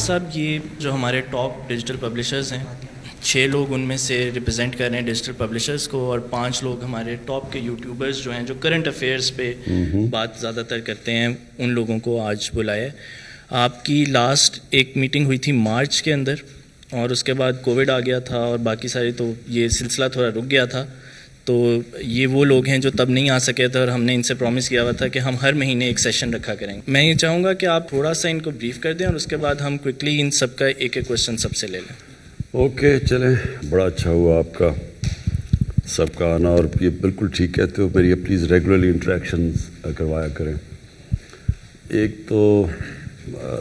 صاحب یہ جو ہمارے ٹاپ ڈیجیٹل پبلشرز ہیں 6 لوگ ان میں سے ریپرزینٹ کر رہے ہیں ڈیجیٹل پبلشرز کو اور 5 لوگ ہمارے ٹاپ کے یوٹیوبرز جو ہیں جو کرنٹ افیئرس پہ بات زیادہ تر کرتے ہیں ان لوگوں کو آج بلایا ہے. آپ کی لاسٹ ایک میٹنگ ہوئی تھی مارچ کے اندر اور اس کے بعد کووڈ آ گیا تھا اور باقی سارے تو یہ سلسلہ تھوڑا رک گیا تھا. تو یہ وہ لوگ ہیں جو تب نہیں آ سکے تھے اور ہم نے ان سے پرومس کیا ہوا تھا کہ ہم ہر مہینے ایک سیشن رکھا کریں گے. میں یہ چاہوں گا کہ آپ تھوڑا سا ان کو بریف کر دیں اور اس کے بعد ہم کوئکلی ان سب کا ایک ایک کوشچن سب سے لے لیں. اوکے چلیں, بڑا اچھا ہوا آپ کا سب کا آنا, اور یہ بالکل ٹھیک کہتے ہو, میری پلیز ریگولرلی انٹریکشنز کروایا کریں. ایک تو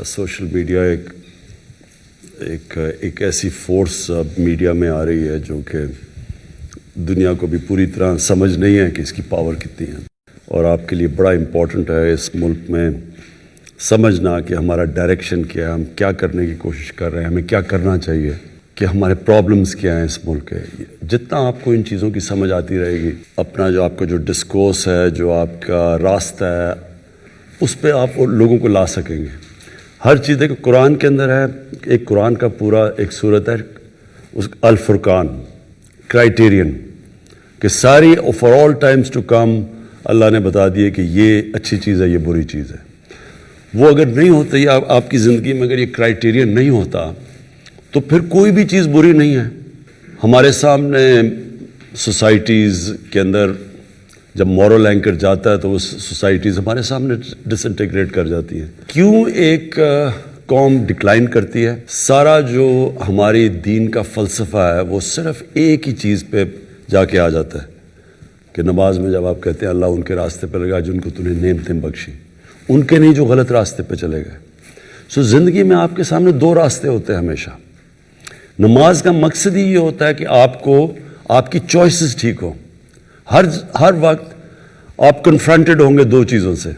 سوشل میڈیا ایک ایسی فورس اب میڈیا میں آ رہی ہے جو کہ دنیا کو بھی پوری طرح سمجھ نہیں ہے کہ اس کی پاور کتنی ہے, اور آپ کے لیے بڑا امپورٹنٹ ہے اس ملک میں سمجھنا کہ ہمارا ڈائریکشن کیا ہے, ہم کیا کرنے کی کوشش کر رہے ہیں, ہمیں کیا کرنا چاہیے, کہ ہمارے پرابلمز کیا ہیں اس ملک کے. جتنا آپ کو ان چیزوں کی سمجھ آتی رہے گی, اپنا جو آپ کا جو ڈسکورس ہے, جو آپ کا راستہ ہے, اس پہ آپ لوگوں کو لا سکیں گے. ہر چیز دیکھو قرآن کے اندر ہے, ایک قرآن کا پورا ایک صورت ہے اس الفرقان, کرائٹیرین, کہ ساری for all times to come اللہ نے بتا دیے کہ یہ اچھی چیز ہے, یہ بری چیز ہے. وہ اگر نہیں ہوتا, یا آپ کی زندگی میں اگر یہ کرائٹیرین نہیں ہوتا تو پھر کوئی بھی چیز بری نہیں ہے. ہمارے سامنے سوسائٹیز کے اندر جب مورل اینکر جاتا ہے تو وہ سوسائٹیز ہمارے سامنے ڈس انٹیگریٹ کر جاتی ہیں. کیوں ایک قوم ڈکلائن کرتی ہے؟ سارا جو ہماری دین کا فلسفہ ہے وہ صرف ایک ہی چیز پہ جا کے آ جاتا ہے کہ نماز میں جب آپ کہتے ہیں اللہ ان کے راستے پہ لگا جن کو تم نے نعمتیں بخشی, ان کے نہیں جو غلط راستے پہ چلے گئے. زندگی میں آپ کے سامنے 2 راستے ہوتے ہیں ہمیشہ. نماز کا مقصد ہی یہ ہوتا ہے کہ آپ کو آپ کی چوائسز ٹھیک ہوں. ہر وقت آپ کنفرنٹڈ ہوں گے 2 چیزوں سے.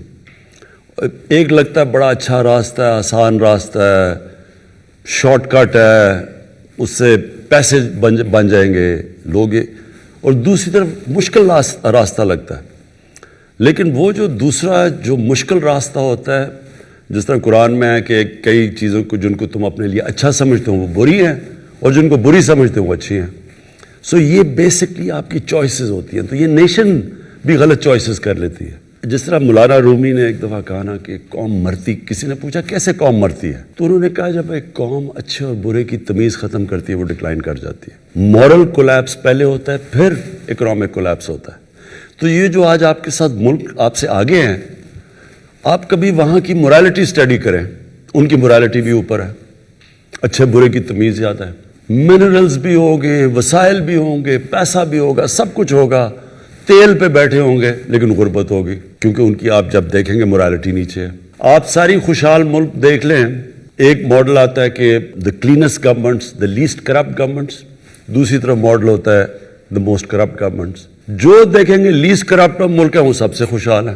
ایک لگتا ہے بڑا اچھا راستہ ہے, آسان راستہ ہے, شارٹ کٹ ہے, اس سے پیسے بن جائیں گے لوگ, اور دوسری طرف مشکل راستہ لگتا ہے. لیکن وہ جو دوسرا جو مشکل راستہ ہوتا ہے, جس طرح قرآن میں ہے کہ کئی چیزوں کو جن کو تم اپنے لیے اچھا سمجھتے ہو وہ بری ہیں, اور جن کو بری سمجھتے ہو وہ اچھی ہیں. یہ بیسکلی آپ کی چوائسز ہوتی ہیں. تو یہ نیشن بھی غلط چوائسز کر لیتی ہے. جس طرح مولانا رومی نے ایک دفعہ کہا نا کہ قوم مرتی, کسی نے پوچھا کیسے قوم مرتی ہے, تو انہوں نے کہا جب ایک قوم اچھے اور برے کی تمیز ختم کرتی ہے وہ ڈکلائن کر جاتی ہے. مورل کولیپس پہلے ہوتا ہے, پھر اکنامک کولیپس ہوتا ہے. تو یہ جو آج آپ کے ساتھ ملک آپ سے آگے ہیں, آپ کبھی وہاں کی مورالٹی اسٹڈی کریں, ان کی مورالٹی بھی اوپر ہے, اچھے برے کی تمیز زیادہ ہے. منرلز بھی ہوں گے, وسائل بھی ہوں گے, پیسہ بھی ہوگا, سب کچھ ہوگا, تیل پہ بیٹھے ہوں گے, لیکن غربت ہوگی, کیونکہ ان کی آپ جب دیکھیں گے مورالٹی نیچے ہے. آپ ساری خوشحال ملک دیکھ لیں, ایک ماڈل آتا ہے کہ the cleanest governments, the least corrupt governments, دوسری طرف ماڈل ہوتا ہے دا موسٹ کرپٹ گورنمنٹس. جو دیکھیں گے لیسٹ کرپٹ ملک ہیں وہ سب سے خوشحال ہیں,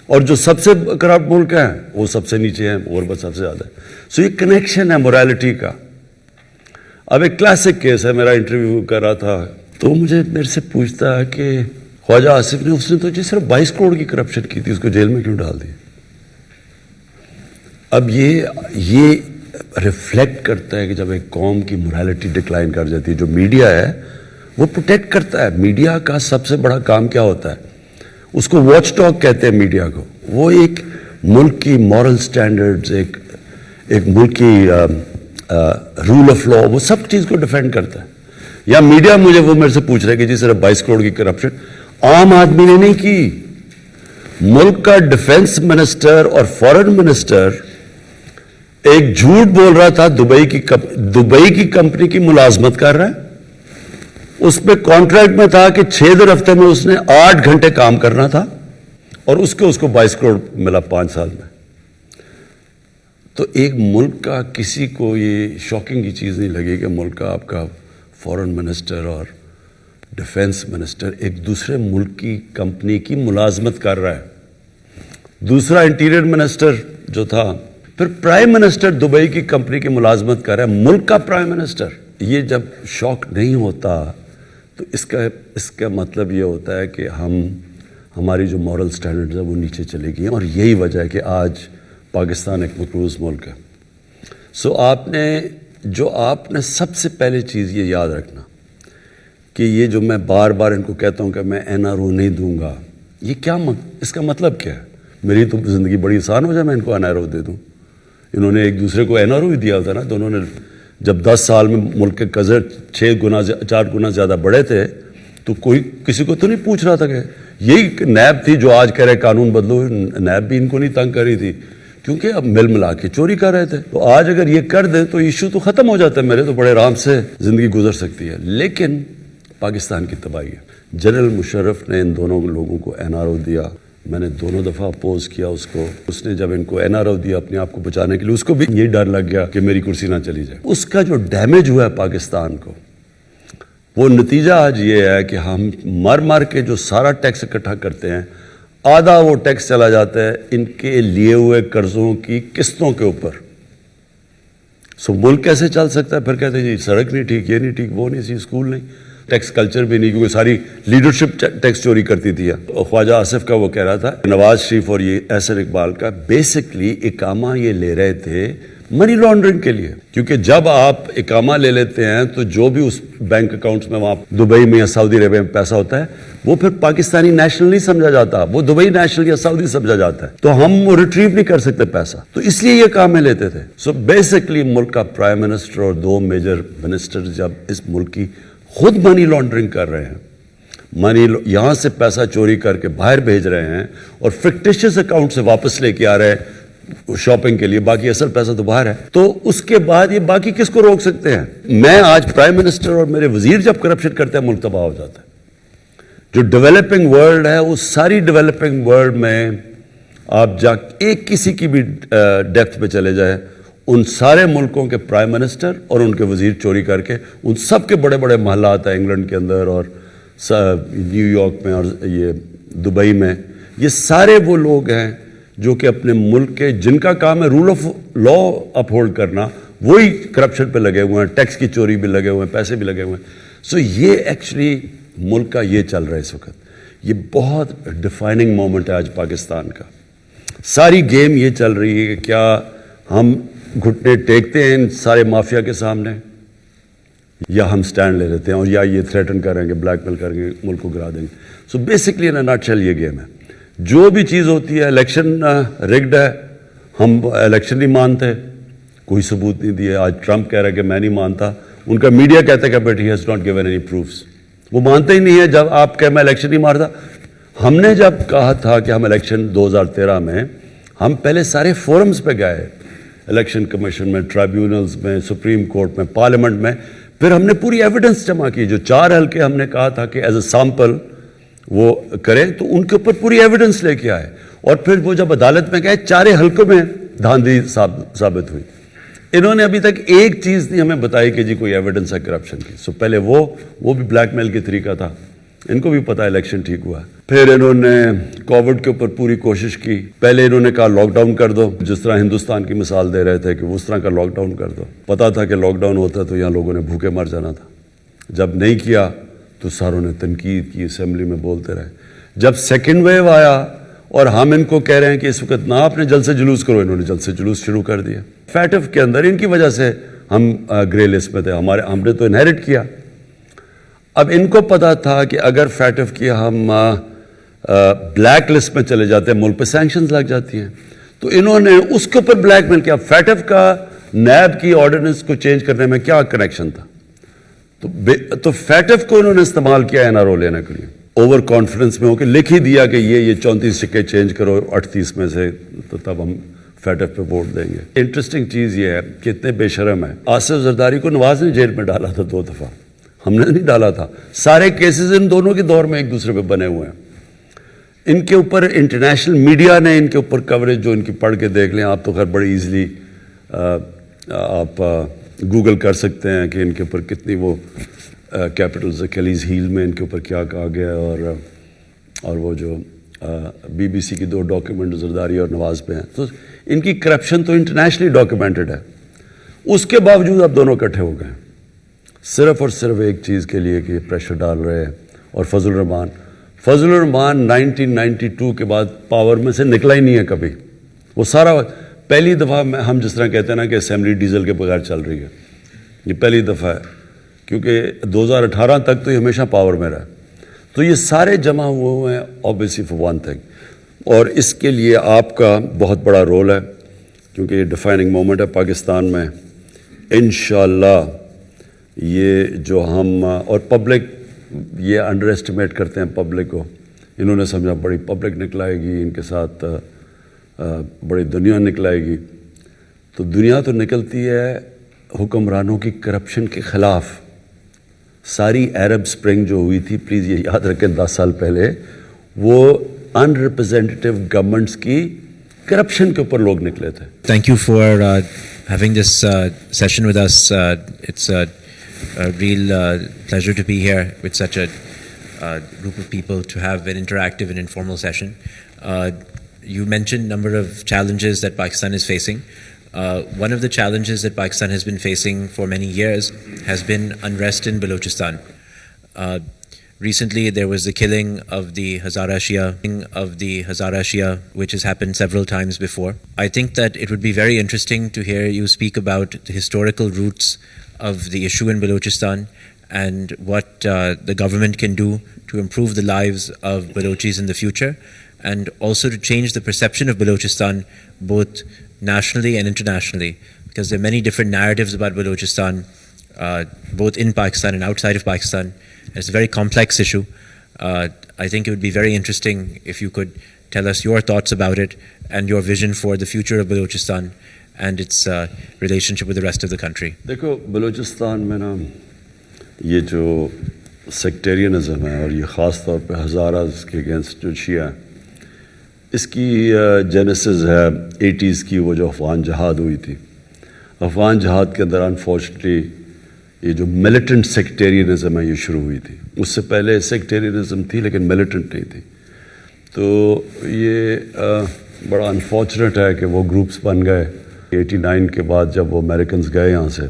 اور جو سب سے کرپٹ ملک ہیں وہ سب سے نیچے ہیں, غربت سب سے زیادہ ہے. یہ کنیکشن ہے مورالٹی کا. اب ایک کلاسک کیس ہے, میرا انٹرویو کر رہا تھا تو میرے سے پوچھتا ہے کہ خواجہ آصف نے, اس نے تو صرف 22 کروڑ کی کرپشن کی تھی, اس کو جیل میں کیوں ڈال دی؟ اب یہ ریفلیکٹ کرتا ہے کہ جب ایک قوم کی مورالٹی ڈکلائن کر جاتی ہے. جو میڈیا ہے وہ پروٹیکٹ کرتا ہے. میڈیا کا سب سے بڑا کام کیا ہوتا ہے, اس کو واچ ڈاگ کہتے ہیں میڈیا کو. وہ ایک ملک کی مورل سٹینڈرڈز, ایک ملک کی رول آف لا, وہ سب چیز کو ڈیفینڈ کرتا ہے. یا میڈیا وہ میرے سے پوچھ رہا ہے کہ جی صرف 22 کروڑ کی کرپشن عام آدمی نے نہیں کی. ملک کا ڈیفنس منسٹر اور فارن منسٹر ایک جھوٹ بول رہا تھا, دبئی کی کمپنی کی ملازمت کر رہا ہے, اس پہ کانٹریکٹ میں تھا کہ 6 دن ہفتے میں اس نے 8 گھنٹے کام کرنا تھا, اور اس کو 22 کروڑ ملا 5 سال میں. تو ایک ملک کا کسی کو یہ شاکنگ کی چیز نہیں لگے کہ ملک کا آپ کا فارن منسٹر اور ڈیفنس منسٹر ایک دوسرے ملک کی کمپنی کی ملازمت کر رہا ہے. دوسرا انٹیریئر منسٹر جو تھا, پھر پرائم منسٹر دبئی کی کمپنی کی ملازمت کر رہا ہے, ملک کا پرائم منسٹر. یہ جب شوق نہیں ہوتا تو اس کا مطلب یہ ہوتا ہے کہ ہماری جو مورل سٹینڈرڈز ہیں وہ نیچے چلے گئی ہیں, اور یہی وجہ ہے کہ آج پاکستان ایک مقروض ملک ہے. آپ نے سب سے پہلے چیز یہ یاد رکھنا کہ یہ جو میں بار بار ان کو کہتا ہوں کہ میں NRO نہیں دوں گا، یہ کیا اس کا مطلب کیا ہے؟ میری تو زندگی بڑی آسان ہو جائے میں ان کو NRO دے دوں. انہوں نے ایک دوسرے کو NRO ہی دیا ہوتا نا. تو انہوں نے جب 10 سال میں ملک کے قرض 4 گنا زیادہ بڑھے تھے تو کوئی کسی کو تو نہیں پوچھ رہا تھا کہ یہی نیب تھی جو آج کہہ رہے قانون بدلو. نیب بھی ان کو نہیں تنگ کر رہی تھی کیونکہ اب مل ملا کے چوری کر رہے تھے. تو آج اگر یہ کر دیں تو ایشو تو ختم ہو جاتا ہے، میرے تو بڑے آرام سے زندگی گزر سکتی ہے. لیکن پاکستان کی تباہی ہے. جنرل مشرف نے ان دونوں لوگوں کو NRO دیا، میں نے دونوں دفعہ اپوز کیا اس کو. اس نے جب ان کو NRO دیا اپنے آپ کو بچانے کے لیے، اس کو بھی یہی ڈر لگ گیا کہ میری کرسی نہ چلی جائے. اس کا جو ڈیمیج ہوا ہے پاکستان کو، وہ نتیجہ آج یہ ہے کہ ہم مر کے جو سارا ٹیکس اکٹھا کرتے ہیں، آدھا وہ ٹیکس چلا جاتا ہے ان کے لیے ہوئے قرضوں کی قسطوں کے اوپر. ملک کیسے چل سکتا ہے؟ پھر کہتے ہیں جی سڑک نہیں ٹھیک، یہ نہیں ٹھیک، وہ نہیں سی، اسکول نہیں، ٹیکس کلچر بھی نہیں، کیونکہ ساری لیڈرشپ ٹیکس چوری کرتی تھی. خواجہ آصف کا وہ کہہ رہا تھا، نواز شریف اور یہ احسن اقبال کا بیسکلی اقامہ یہ لے رہے تھے منی لانڈرنگ کے لیے. کیونکہ جب آپ اقامہ لے لیتے ہیں تو جو بھی اس بینک اکاؤنٹس میں وہاں دبئی میں یا سعودی عربیہ میں پیسہ ہوتا ہے وہ پھر پاکستانی نیشنل نہیں سمجھا جاتا، وہ دبئی نیشنل یا سعودی سمجھا جاتا ہے. تو ہم وہ ریٹریو نہیں کر سکتے پیسہ، تو اس لیے یہ کام میں لیتے تھے. بیسکلی ملک کا پرائم منسٹر اور 2 میجر منسٹر جب اس ملک کی خود منی لانڈرنگ کر رہے ہیں، یہاں سے پیسہ چوری کر کے باہر بھیج رہے ہیں اور فکٹیشیس اکاؤنٹ سے واپس لے کے آ رہے ہیں شاپنگ کے لیے، باقی اصل پیسہ تو باہر ہے. تو اس کے بعد یہ باقی کس کو روک سکتے ہیں؟ میں آج پرائم منسٹر اور میرے وزیر جب کرپشن کرتے ہیں ملک تباہ ہو جاتا ہے. جو ڈیولپنگ ورلڈ ہے اس ساری ڈیولپنگ ورلڈ میں آپ ایک کسی کی بھی ڈیپتھ پہ چلے جائیں، ان سارے ملکوں کے پرائم منسٹر اور ان کے وزیر چوری کر کے ان سب کے بڑے بڑے محلات ہیں انگلینڈ کے اندر اور نیو یارک میں اور یہ دبئی میں، یہ سارے وہ لوگ ہیں جو کہ اپنے ملک کے جن کا کام ہے rule of law uphold کرنا، وہی کرپشن پہ لگے ہوئے ہیں، ٹیکس کی چوری بھی لگے ہوئے ہیں، پیسے بھی لگے ہوئے ہیں. یہ ایکچولی ملک کا یہ چل رہا ہے اس وقت. یہ بہت ڈیفائننگ مومنٹ ہے آج پاکستان کا. ساری گیم یہ چل رہی ہے کہ کیا ہم گھٹنے ٹیکتے ہیں ان سارے مافیا کے سامنے یا ہم سٹینڈ لے لیتے ہیں اور یا یہ تھریٹن کریں گے، بلیک میل کریں گے، ملک کو گرا دیں گے. بیسکلی ان نٹ شیل یہ گیم ہے. جو بھی چیز ہوتی ہے، الیکشن رگڈ ہے، ہم الیکشن نہیں مانتے، کوئی ثبوت نہیں دیے. آج ٹرمپ کہہ رہا ہے کہ میں نہیں مانتا، ان کا میڈیا کہتا ہے کہ but he has not given any proofs. وہ مانتے ہی نہیں ہے. جب آپ کہہ میں الیکشن نہیں مارتا، ہم نے جب کہا تھا کہ ہم الیکشن 2013 میں ہم پہلے سارے فورمز پہ گئے، الیکشن کمیشن میں، ٹرائیبیونلز میں، سپریم کورٹ میں، پارلیمنٹ میں، پھر ہم نے پوری ایویڈنس جمع کی. جو 4 حلقے ہم نے کہا تھا کہ ایز اے سیمپل وہ کریں تو ان کے اوپر پوری ایویڈنس لے کے آئے. اور پھر وہ جب عدالت میں گئے 4 حلقوں میں دھاندلی ثابت ہوئی. انہوں نے ابھی تک ایک چیز نہیں ہمیں بتائی کہ جی کوئی ایویڈنس ہے کرپشن کی. پہلے وہ بھی بلیک میل کی طریقہ تھا، ان کو بھی پتا الیکشن ٹھیک ہوا. پھر انہوں نے کووڈ کے اوپر پوری کوشش کی. پہلے انہوں نے کہا لاک ڈاؤن کر دو، جس طرح ہندوستان کی مثال دے رہے تھے کہ اس طرح کا لاک ڈاؤن کر دو. پتا تھا کہ لاک ڈاؤن ہوتا تو یہاں لوگوں نے بھوکے مر جانا تھا. جب نہیں کیا تو ساروں نے تنقید کی، اسمبلی میں بولتے رہے. جب سیکنڈ ویو آیا اور ہم ان کو کہہ رہے ہیں کہ اس وقت نہ اپنے جلد سے جلوس کرو، انہوں نے جلد سے جلوس شروع کر دیا. فیٹف کے اندر ان کی وجہ سے ہم گرے لسٹ میں تھے، ہم نے تو انہیرٹ کیا. اب ان کو پتا تھا کہ اگر فیٹف کی ہم بلیک لسٹ میں چلے جاتے ہیں ملک پہ سینکشنز لگ جاتی ہیں، تو انہوں نے اس کے اوپر بلیک میل کیا. فیٹف کا نیب کی آرڈیننس کو چینج کرنے میں کیا کنیکشن تھا؟ تو فیٹف کو انہوں نے استعمال کیا NRO لینے کے لیے. اوور کانفیڈنس میں ہو کے لکھ ہی دیا کہ یہ 34 سکے چینج کرو 38 میں سے، تو تب ہم فیٹف پہ ووٹ دیں گے. انٹرسٹنگ چیز یہ ہے کہ اتنے بے شرم ہیں. آصف زرداری کو نواز نے جیل میں ڈالا تھا 2 دفعہ، ہم نے نہیں ڈالا تھا. سارے کیسز ان دونوں کے دور میں ایک دوسرے پہ بنے ہوئے ہیں. ان کے اوپر انٹرنیشنل میڈیا نے ان کے اوپر کوریج جو ان کی پڑھ کے دیکھ لیں آپ، تو خیر بڑی ایزلی آپ گوگل کر سکتے ہیں کہ ان کے اوپر کتنی وہ کیپٹلز اکیلیز ہیل میں ان کے اوپر کیا کہا گیا. اور وہ جو BBC کی 2 ڈاکیومنٹ زرداری اور نواز پہ ہیں، تو ان کی کرپشن تو انٹرنیشنلی ڈاکیومنٹڈ ہے. اس کے باوجود اب دونوں اکٹھے ہو گئے صرف اور صرف ایک چیز کے لیے کہ پریشر ڈال رہے ہیں. اور فضل الرحمان 1992 کے بعد پاور میں سے نکلا ہی نہیں ہے کبھی. وہ سارا پہلی دفعہ ہم جس طرح کہتے ہیں نا کہ اسمبلی ڈیزل کے بغیر چل رہی ہے, یہ پہلی دفعہ ہے, کیونکہ 2018 تک تو یہ ہمیشہ پاور میں رہا. تو یہ سارے جمع ہوئے ہیں obviously for one thing, اور اس کے لیے آپ کا بہت بڑا رول ہے, کیونکہ یہ ڈیفائننگ مومنٹ ہے پاکستان میں. انشاءاللہ یہ جو ہم اور پبلک یہ انڈر اسٹیمیٹ کرتے ہیں پبلک کو, انہوں نے سمجھا بڑی پبلک نکلائے گی, ان کے ساتھ بڑی دنیا نکلائے گی. تو دنیا تو نکلتی ہے حکمرانوں کی کرپشن کے خلاف. ساری عرب سپرنگ جو ہوئی تھی, پلیز یہ یاد رکھیں 10 سال پہلے, وہ ان ریپرزینٹیو گورنمنٹس کی کرپشن کے اوپر لوگ نکلے تھے. Thank you for having this session with us. It's a real pleasure to be here with such a group of people to have an interactive and informal session. You mentioned a number of challenges that Pakistan is facing. One of the challenges that Pakistan has been facing for many years has been unrest in Balochistan. Recently, there was the killing of the Hazara Shia, which has happened several times before. I think that it would be very interesting to hear you speak about the historical roots of the issue in Balochistan and what the government can do to improve the lives of Balochis in the future, and also to change the perception of Balochistan both nationally and internationally, because there are many different narratives about Balochistan, both in Pakistan and outside of Pakistan. It's a very complex issue. I think it would be very interesting if you could tell us your thoughts about it and your vision for the future of Balochistan and its relationship with the rest of the country. دیکھو بلوچستان میں نا یہ جو sectarianism ہے, اور یہ خاص طور پہ ہزاراز کے اگینسٹ جو شیعہ ہیں, اس کی جینیسز ہے 80s کی, وہ جو افغان جہاد ہوئی تھی. افغان جہاد کے اندر انفارچونیٹلی یہ جو ملیٹنٹ سیکٹیرینزم ہے یہ شروع ہوئی تھی. اس سے پہلے سیکٹیرینزم تھی لیکن ملیٹنٹ نہیں تھی. تو یہ بڑا انفارچونیٹ ہے کہ وہ گروپس بن گئے 89 کے بعد, جب وہ امریکنز گئے یہاں سے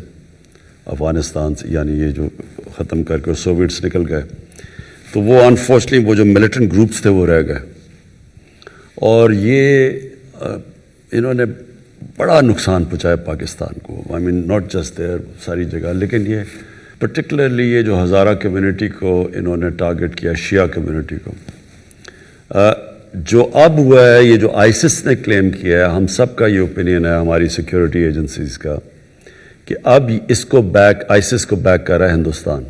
افغانستان سے, یعنی یہ جو ختم کر کے سوویٹس نکل گئے, تو وہ انفارچونیٹلی وہ جو ملیٹنٹ گروپس تھے وہ رہ گئے. اور یہ انہوں نے بڑا نقصان پہنچایا پاکستان کو. آئی مین ناٹ جسٹ دیئر, ساری جگہ, لیکن یہ پرٹیکولرلی یہ جو ہزارہ کمیونٹی کو انہوں نے ٹارگٹ کیا, شیعہ کمیونٹی کو. جو اب ہوا ہے, یہ جو آئیسس نے کلیم کیا ہے, ہم سب کا یہ اوپینین ہے, ہماری سیکیورٹی ایجنسیز کا, کہ اب اس کو آئیسس کو بیک کر رہا ہے ہندوستان.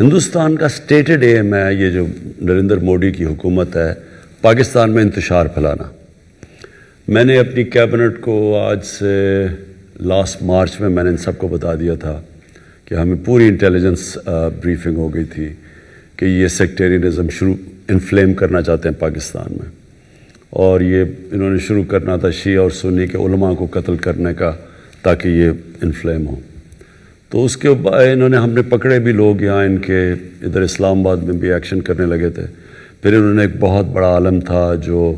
ہندوستان کا سٹیٹڈ ایم ہے, یہ جو نریندر مودی کی حکومت ہے, پاکستان میں انتشار پھیلانا. میں نے اپنی کیبنٹ کو آج سے لاسٹ مارچ میں نے ان سب کو بتا دیا تھا کہ ہمیں پوری انٹیلیجنس بریفنگ ہو گئی تھی کہ یہ سیکٹیرینزم انفلیم کرنا چاہتے ہیں پاکستان میں, اور یہ انہوں نے شروع کرنا تھا شیعہ اور سنی کے علماء کو قتل کرنے کا تاکہ یہ انفلیم ہو. تو اس کے بعد ہم نے پکڑے بھی لوگ یہاں, ان کے ادھر اسلام آباد میں بھی ایکشن کرنے لگے تھے. پھر انہوں نے ایک بہت بڑا عالم تھا جو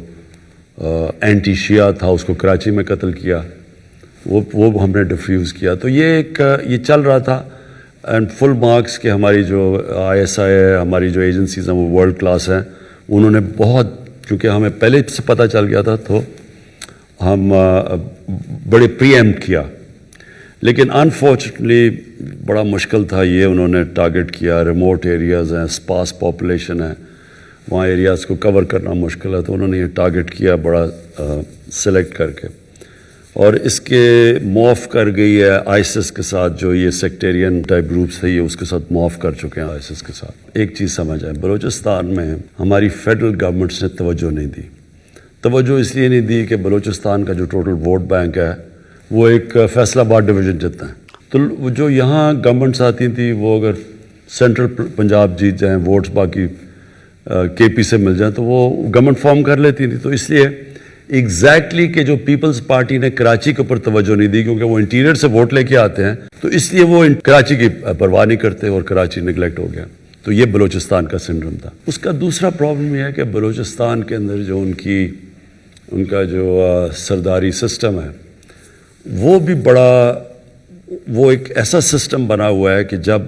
اینٹی شیعہ تھا, اس کو کراچی میں قتل کیا, وہ ہم نے ڈیفیوز کیا. تو یہ چل رہا تھا, اینڈ فل مارکس کہ ہماری جو ISI ہے, ہماری جو ایجنسیز ہیں وہ ورلڈ کلاس ہیں. انہوں نے بہت, کیونکہ ہمیں پہلے سے پتہ چل گیا تھا, تو ہم بڑے پری ایمپٹ کیا. لیکن انفارچونیٹلی بڑا مشکل تھا, یہ انہوں نے ٹارگٹ کیا, ریموٹ ایریاز ہیں, اسپاس پاپولیشن ہے, وہاں ایریاز کو کور کرنا مشکل ہے. تو انہوں نے یہ ٹارگٹ کیا بڑا سلیکٹ کر کے, اور اس کے معاف کر گئی ہے آئیسس کے ساتھ. جو یہ سیکٹیرین ٹائپ گروپس ہے, یہ اس کے ساتھ معاف کر چکے ہیں آئیسس کے ساتھ. ایک چیز سمجھ آئے, بلوچستان میں ہماری فیڈرل گورنمنٹس نے توجہ نہیں دی. توجہ اس لیے نہیں دی کہ بلوچستان کا جو ٹوٹل ووٹ بینک ہے وہ ایک فیصل آباد ڈویژن جتنا ہے. تو جو یہاں گورنمنٹس آتی تھیں, وہ اگر سینٹرل پنجاب جیت جائیں, ووٹس باقی KP سے مل جائیں, تو وہ گورنمنٹ فارم کر لیتی تھی. تو اس لیے ایگزیکٹلی کہ جو پیپلز پارٹی نے کراچی کے اوپر توجہ نہیں دی, کیونکہ وہ انٹیریئر سے ووٹ لے کے آتے ہیں, تو اس لیے وہ کراچی کی پرواہ نہیں کرتے, اور کراچی نگلیکٹ ہو گیا. تو یہ بلوچستان کا سنڈروم تھا. اس کا دوسرا پرابلم یہ ہے کہ بلوچستان کے اندر جو ان کا جو سرداری سسٹم ہے, وہ بھی وہ ایک ایسا سسٹم بنا ہوا ہے کہ جب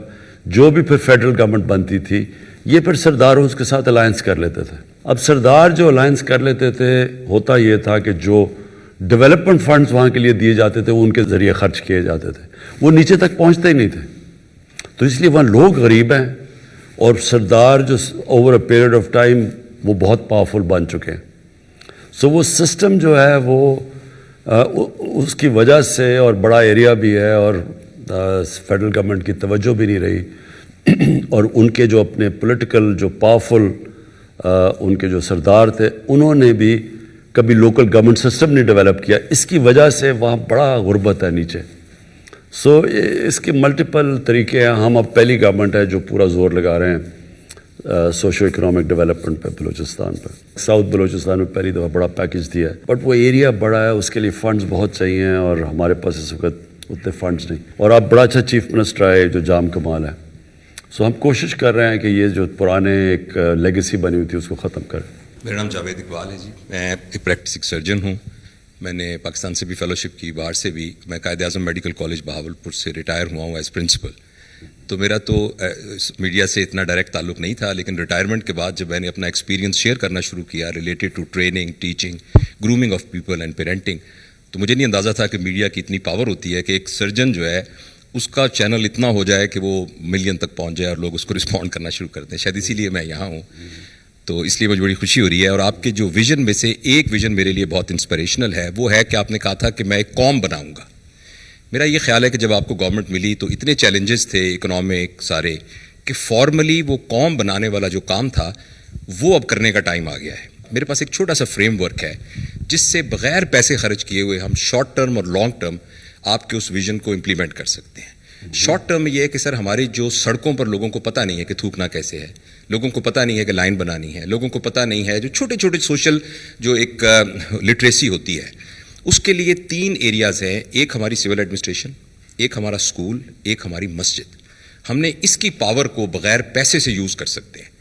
جو بھی پھر فیڈرل گورنمنٹ بنتی تھی, یہ پھر سردار اس کے ساتھ الائنس کر لیتے تھے. اب سردار جو الائنس کر لیتے تھے, ہوتا یہ تھا کہ جو ڈیولپمنٹ فنڈز وہاں کے لیے دیے جاتے تھے، ان کے ذریعے خرچ کیے جاتے تھے، وہ نیچے تک پہنچتے ہی نہیں تھے. تو اس لیے وہاں لوگ غریب ہیں، اور سردار جو over a period of time وہ بہت پاورفل بن چکے ہیں. سو وہ سسٹم جو ہے وہ اس کی وجہ سے، اور بڑا ایریا بھی ہے، اور فیڈرل گورنمنٹ کی توجہ بھی نہیں رہی، اور ان کے جو اپنے پولیٹیکل جو پاورفل ان کے جو سردار تھے، انہوں نے بھی کبھی لوکل گورنمنٹ سسٹم نہیں ڈیولپ کیا. اس کی وجہ سے وہاں بڑا غربت ہے نیچے. سو اس کے ملٹیپل طریقے ہیں. ہم اب پہلی گورنمنٹ ہے جو پورا زور لگا رہے ہیں سوشو اکنامک ڈیولپمنٹ پہ بلوچستان پہ. ساؤتھ بلوچستان میں پہلی دفعہ بڑا پیکج دیا ہے، بٹ وہ ایریا بڑا ہے، اس کے لیے فنڈز بہت چاہیے، اور ہمارے پاس اس وقت اتنے فنڈز نہیں. اور اب بڑا اچھا چیف منسٹر آئے جو جام کمال ہے. سو ہم کوشش کر رہے ہیں کہ یہ جو پرانے ایک لیگیسی بنی ہوئی تھی اس کو ختم کریں. میرا نام جاوید اقبال ہے جی. میں ایک پریکٹسنگ سرجن ہوں. میں نے پاکستان سے بھی فیلوشپ کی، باہر سے بھی. میں قائد اعظم میڈیکل کالج بہاولپور سے ریٹائر ہوا ہوں ایز پرنسپل. تو میرا تو میڈیا سے اتنا ڈائریکٹ تعلق نہیں تھا، لیکن ریٹائرمنٹ کے بعد جب میں نے اپنا ایکسپیرینس شیئر کرنا شروع کیا related to training, teaching, grooming of people and parenting, تو مجھے نہیں اندازہ تھا کہ میڈیا کی اتنی پاور ہوتی ہے کہ ایک سرجن جو ہے اس کا چینل اتنا ہو جائے کہ وہ ملین تک پہنچ جائے اور لوگ اس کو رسپونڈ کرنا شروع کر دیں. شاید اسی لیے میں یہاں ہوں. تو اس لیے مجھے بڑی خوشی ہو رہی ہے. اور آپ کے جو ویژن میں سے ایک ویژن میرے لیے بہت انسپریشنل ہے، وہ ہے کہ آپ نے کہا تھا کہ میں ایک قوم بناؤں گا. میرا یہ خیال ہے کہ جب آپ کو گورنمنٹ ملی تو اتنے چیلنجز تھے اکنامک سارے، کہ فارملی وہ قوم بنانے والا جو کام تھا وہ اب کرنے کا ٹائم آ گیا ہے. میرے پاس ایک چھوٹا سا فریم ورک ہے جس سے بغیر پیسے خرچ کیے ہوئے ہم شارٹ ٹرم اور لانگ ٹرم آپ کے اس ویژن کو امپلیمنٹ کر سکتے ہیں. شارٹ ٹرم میں یہ ہے کہ سر ہماری جو سڑکوں پر لوگوں کو پتہ نہیں ہے کہ تھوکنا کیسے ہے، لوگوں کو پتہ نہیں ہے کہ لائن بنانی ہے، لوگوں کو پتہ نہیں ہے جو چھوٹے چھوٹے سوشل جو ایک لٹریسی ہوتی ہے، اس کے لیے 3 ایریاز ہیں. ایک ہماری سول ایڈمنسٹریشن، ایک ہمارا اسکول، ایک ہماری مسجد. ہم نے اس کی پاور کو بغیر پیسے سے یوز کر سکتے ہیں.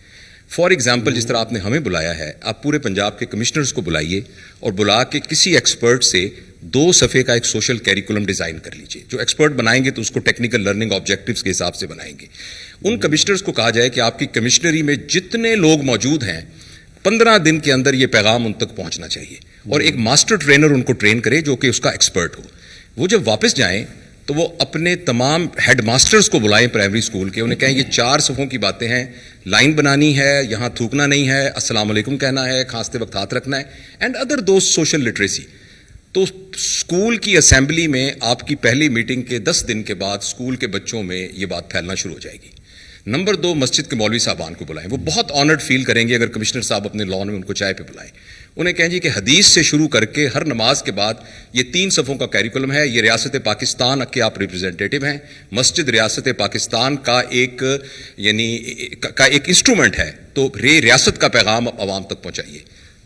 فار ایگزامپل جس طرح آپ نے ہمیں بلایا ہے، آپ پورے پنجاب کے کمشنرز کو بلائیے اور بلا کے کسی ایکسپرٹ سے 2 صفحے کا ایک سوشل کیریکولم ڈیزائن کر لیجیے. جو ایکسپرٹ بنائیں گے تو اس کو ٹیکنیکل لرننگ آبجیکٹیوز کے حساب سے بنائیں گے. ان کمشنرز کو کہا جائے کہ آپ کی کمشنری میں جتنے لوگ موجود ہیں 15 دن کے اندر یہ پیغام ان تک پہنچنا چاہیے، اور ایک ماسٹر ٹرینر ان کو ٹرین کرے جو کہ اس کا ایکسپرٹ ہو. وہ جب واپس جائیں تو وہ اپنے تمام ہیڈ ماسٹرز کو بلائیں پرائمری اسکول کے، انہیں کہیں یہ 4 صفحوں کی باتیں ہیں، لائن بنانی ہے، یہاں تھوکنا نہیں ہے، السلام علیکم کہنا ہے، کھانستے وقت ہاتھ رکھنا ہے، and other those social literacy. تو اسکول کی اسمبلی میں آپ کی پہلی میٹنگ کے 10 دن کے بعد اسکول کے بچوں میں یہ بات پھیلنا شروع ہو جائے گی. نمبر 2، مسجد کے مولوی صاحبان کو بلائیں. وہ بہت آنرڈ فیل کریں گے اگر کمشنر صاحب اپنے لان میں ان کو چائے پہ بلائیں. انہیں کہیں جی کہ حدیث سے شروع کر کے ہر نماز کے بعد یہ 3 صفوں کا کیریکولم ہے. یہ ریاست پاکستان کے آپ ریپرزینٹیٹو ہیں. مسجد ریاست پاکستان کا ایک ایک انسٹرومنٹ ہے، تو ریاست کا پیغام عوام تک پہنچائیے.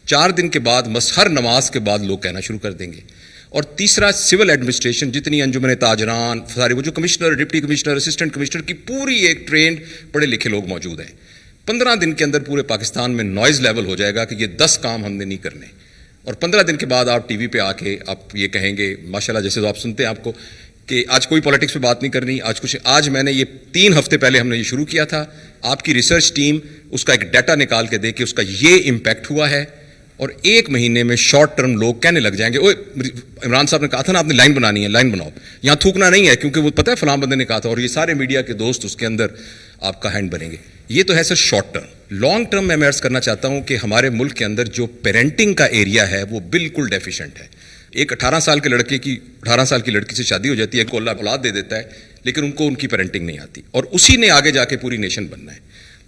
4 دن کے بعد ہر نماز کے بعد لوگ کہنا شروع کر دیں گے. اور تیسرا، سول ایڈمنسٹریشن، جتنی انجمن تاجران سارے وہ جو commissioner, deputy commissioner, assistant commissioner کی پوری ایک ٹرینڈ پڑھے لکھے لوگ موجود ہیں. 15 دن کے اندر پورے پاکستان میں نوائز لیول ہو جائے گا کہ یہ 10 کام ہم نے نہیں کرنے. اور 15 دن کے بعد آپ ٹی وی پہ آ کے آپ یہ کہیں گے ماشاءاللہ، جیسے تو آپ سنتے ہیں آپ کو کہ آج کوئی پولیٹکس پہ بات نہیں کرنی، آج میں نے یہ 3 ہفتے پہلے ہم نے یہ شروع کیا تھا. آپ کی ریسرچ ٹیم اس کا ایک ڈیٹا نکال کے دے کہ اس کا یہ امپیکٹ ہوا ہے، اور 1 مہینے میں شارٹ ٹرم لوگ کہنے لگ جائیں گے اوے عمران صاحب نے کہا تھا نا آپ نے لائن بنانی ہے، لائن بناؤ، یہاں تھوکنا نہیں ہے کیونکہ وہ پتہ ہے فلاں بندے نے کہا تھا، اور یہ سارے میڈیا کے دوست اس کے اندر آپ کا ہینڈ بنیں گے. یہ تو ہے سر شارٹ ٹرم. لانگ ٹرم میں عرض کرنا چاہتا ہوں کہ ہمارے ملک کے اندر جو پیرنٹنگ کا ایریا ہے وہ بالکل ڈیفیشینٹ ہے. ایک 18 سال کے لڑکے کی 18 سال کی لڑکی سے شادی ہو جاتی ہے، کو اللہ اولاد دے دیتا ہے، لیکن ان کو ان کی پیرنٹنگ نہیں آتی، اور اسی نے آگے جا کے پوری نیشن بننا ہے.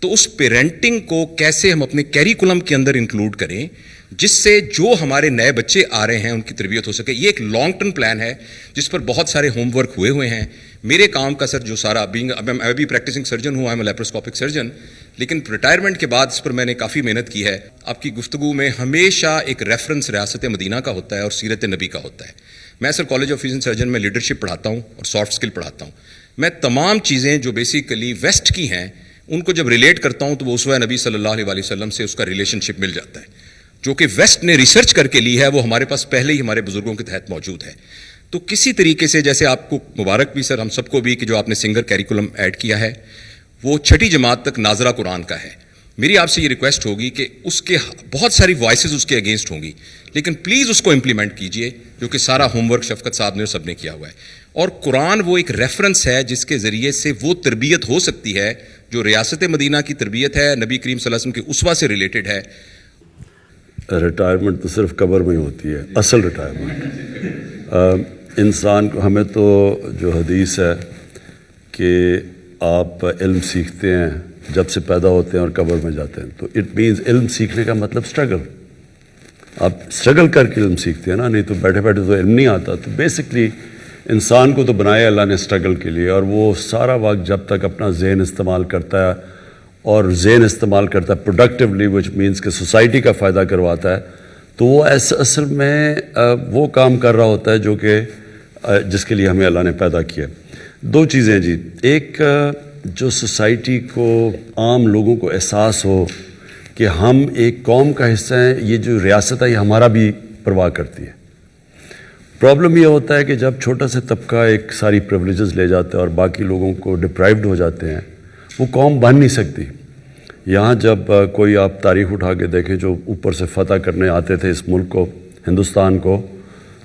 تو اس پیرنٹنگ کو کیسے ہم اپنے کیریکولم کے اندر انکلوڈ کریں جس سے جو ہمارے نئے بچے آ رہے ہیں ان کی تربیت ہو سکے. یہ ایک لانگ ٹرم پلان ہے جس پر بہت سارے ہوم ورک ہوئے ہیں. میرے کام کا سر جو سارا میں بھی پریکٹسنگ سرجن ہوں، آئی ایم لیپروسکوپک سرجن، لیکن ریٹائرمنٹ کے بعد اس پر میں نے کافی محنت کی ہے. آپ کی گفتگو میں ہمیشہ ایک ریفرنس ریاست مدینہ کا ہوتا ہے اور سیرت نبی کا ہوتا ہے. میں سر کالج آف فزن سرجن میں لیڈرشپ پڑھاتا ہوں اور سافٹ اسکل پڑھاتا ہوں. میں تمام چیزیں جو بیسیکلی ویسٹ کی ہیں ان کو جب ریلیٹ کرتا ہوں تو وہ اسوہ نبی صلی اللہ علیہ وسلم سے اس کا ریلیشن شپ مل جاتا ہے. جو کہ ویسٹ نے ریسرچ کر کے لی ہے وہ ہمارے پاس پہلے ہی ہمارے بزرگوں کے تحت موجود ہے. تو کسی طریقے سے جیسے آپ کو مبارک بھی سر، ہم سب کو بھی، کہ جو آپ نے سنگر کیریکولم ایڈ کیا ہے وہ 6ٹھی جماعت تک ناظرہ قرآن کا ہے. میری آپ سے یہ ریکویسٹ ہوگی کہ اس کے بہت ساری وائسز اس کے اگینسٹ ہوں گی، لیکن پلیز اس کو امپلیمنٹ کیجئے، جو کہ سارا ہوم ورک شفقت صاحب نے اور سب نے کیا ہوا ہے. اور قرآن وہ ایک ریفرنس ہے جس کے ذریعے سے وہ تربیت ہو سکتی ہے جو ریاست مدینہ کی تربیت ہے، نبی کریم صلی اللہ علیہ وسلم کے اسوہ سے ریلیٹڈ ہے. ریٹائرمنٹ تو صرف قبر میں ہی ہوتی ہے، اصل ریٹائرمنٹ انسان کو. ہمیں تو جو حدیث ہے کہ آپ علم سیکھتے ہیں جب سے پیدا ہوتے ہیں اور قبر میں جاتے ہیں، تو اٹ مینز علم سیکھنے کا مطلب اسٹرگل. آپ اسٹرگل کر کے علم سیکھتے ہیں نا، نہیں تو بیٹھے بیٹھے تو علم نہیں آتا. تو بیسکلی انسان کو تو بنایا اللہ نے اسٹرگل کے لیے، اور وہ سارا وقت جب تک اپنا ذہن استعمال کرتا ہے اور ذہن استعمال کرتا ہے پروڈکٹیولی، وچ مینس کہ سوسائٹی کا فائدہ کرواتا ہے، تو وہ اصل میں وہ کام کر رہا ہوتا ہے جو کہ جس کے لیے ہمیں اللہ نے پیدا کیا. دو چیزیں جی، ایک جو سوسائٹی کو، عام لوگوں کو احساس ہو کہ ہم ایک قوم کا حصہ ہیں، یہ جو ریاست ہے یہ ہمارا بھی پرواہ کرتی ہے. پرابلم یہ ہوتا ہے کہ جب چھوٹا سا طبقہ ایک ساری پریولیجز لے جاتا ہے اور باقی لوگوں کو ڈپرائیوڈ ہو جاتے ہیں، وہ قوم بن نہیں سکتی. یہاں جب کوئی آپ تاریخ اٹھا کے دیکھیں جو اوپر سے فتح کرنے آتے تھے اس ملک کو، ہندوستان کو،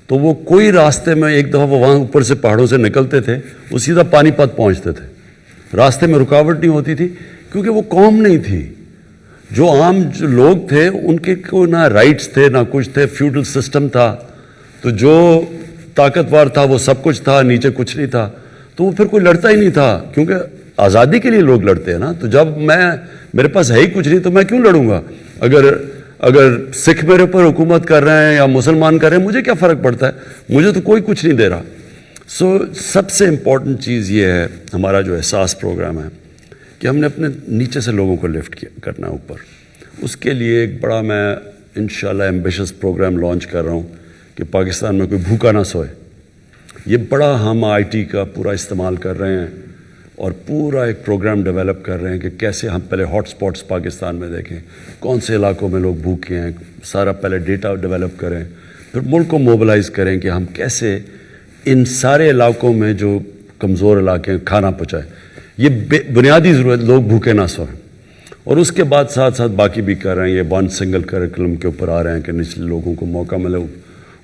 تو وہ کوئی راستے میں ایک دفعہ وہ وہاں اوپر سے پہاڑوں سے نکلتے تھے، وہ سیدھا پانی پت پہنچتے تھے. راستے میں رکاوٹ نہیں ہوتی تھی کیونکہ وہ قوم نہیں تھی. جو عام جو لوگ تھے ان کے کوئی نہ رائٹس تھے نہ کچھ تھے، فیوڈل سسٹم تھا. تو جو طاقتور تھا وہ سب کچھ تھا، نیچے کچھ نہیں تھا. تو وہ پھر کوئی لڑتا ہی نہیں تھا، کیونکہ آزادی کے لیے لوگ لڑتے ہیں نا. تو جب میرے پاس ہے ہی کچھ نہیں تو میں کیوں لڑوں گا؟ اگر سکھ میرے اوپر حکومت کر رہے ہیں یا مسلمان کر رہے ہیں، مجھے کیا فرق پڑتا ہے؟ مجھے تو کوئی کچھ نہیں دے رہا. سب سے امپورٹنٹ چیز یہ ہے ہمارا جو احساس پروگرام ہے کہ ہم نے اپنے نیچے سے لوگوں کو لفٹ کرنا ہے اوپر. اس کے لیے ایک بڑا میں انشاءاللہ ایمبیشس پروگرام لانچ کر رہا ہوں کہ پاکستان میں کوئی بھوکا نہ سوئے. یہ بڑا ہم آئی ٹی کا پورا استعمال کر رہے ہیں اور پورا ایک پروگرام ڈیولپ کر رہے ہیں کہ کیسے ہم پہلے ہاٹ سپاٹس پاکستان میں دیکھیں، کون سے علاقوں میں لوگ بھوکے ہیں، سارا پہلے ڈیٹا ڈیولپ کریں، پھر ملک کو موبلائز کریں کہ ہم کیسے ان سارے علاقوں میں جو کمزور علاقے ہیں کھانا پہنچائیں. یہ بنیادی ضرورت، لوگ بھوکے نہ سوئیں. اور اس کے بعد ساتھ ساتھ باقی بھی کر رہے ہیں. یہ ون سنگل کریکولم کے اوپر آ رہے ہیں کہ نچلے لوگوں کو موقع ملے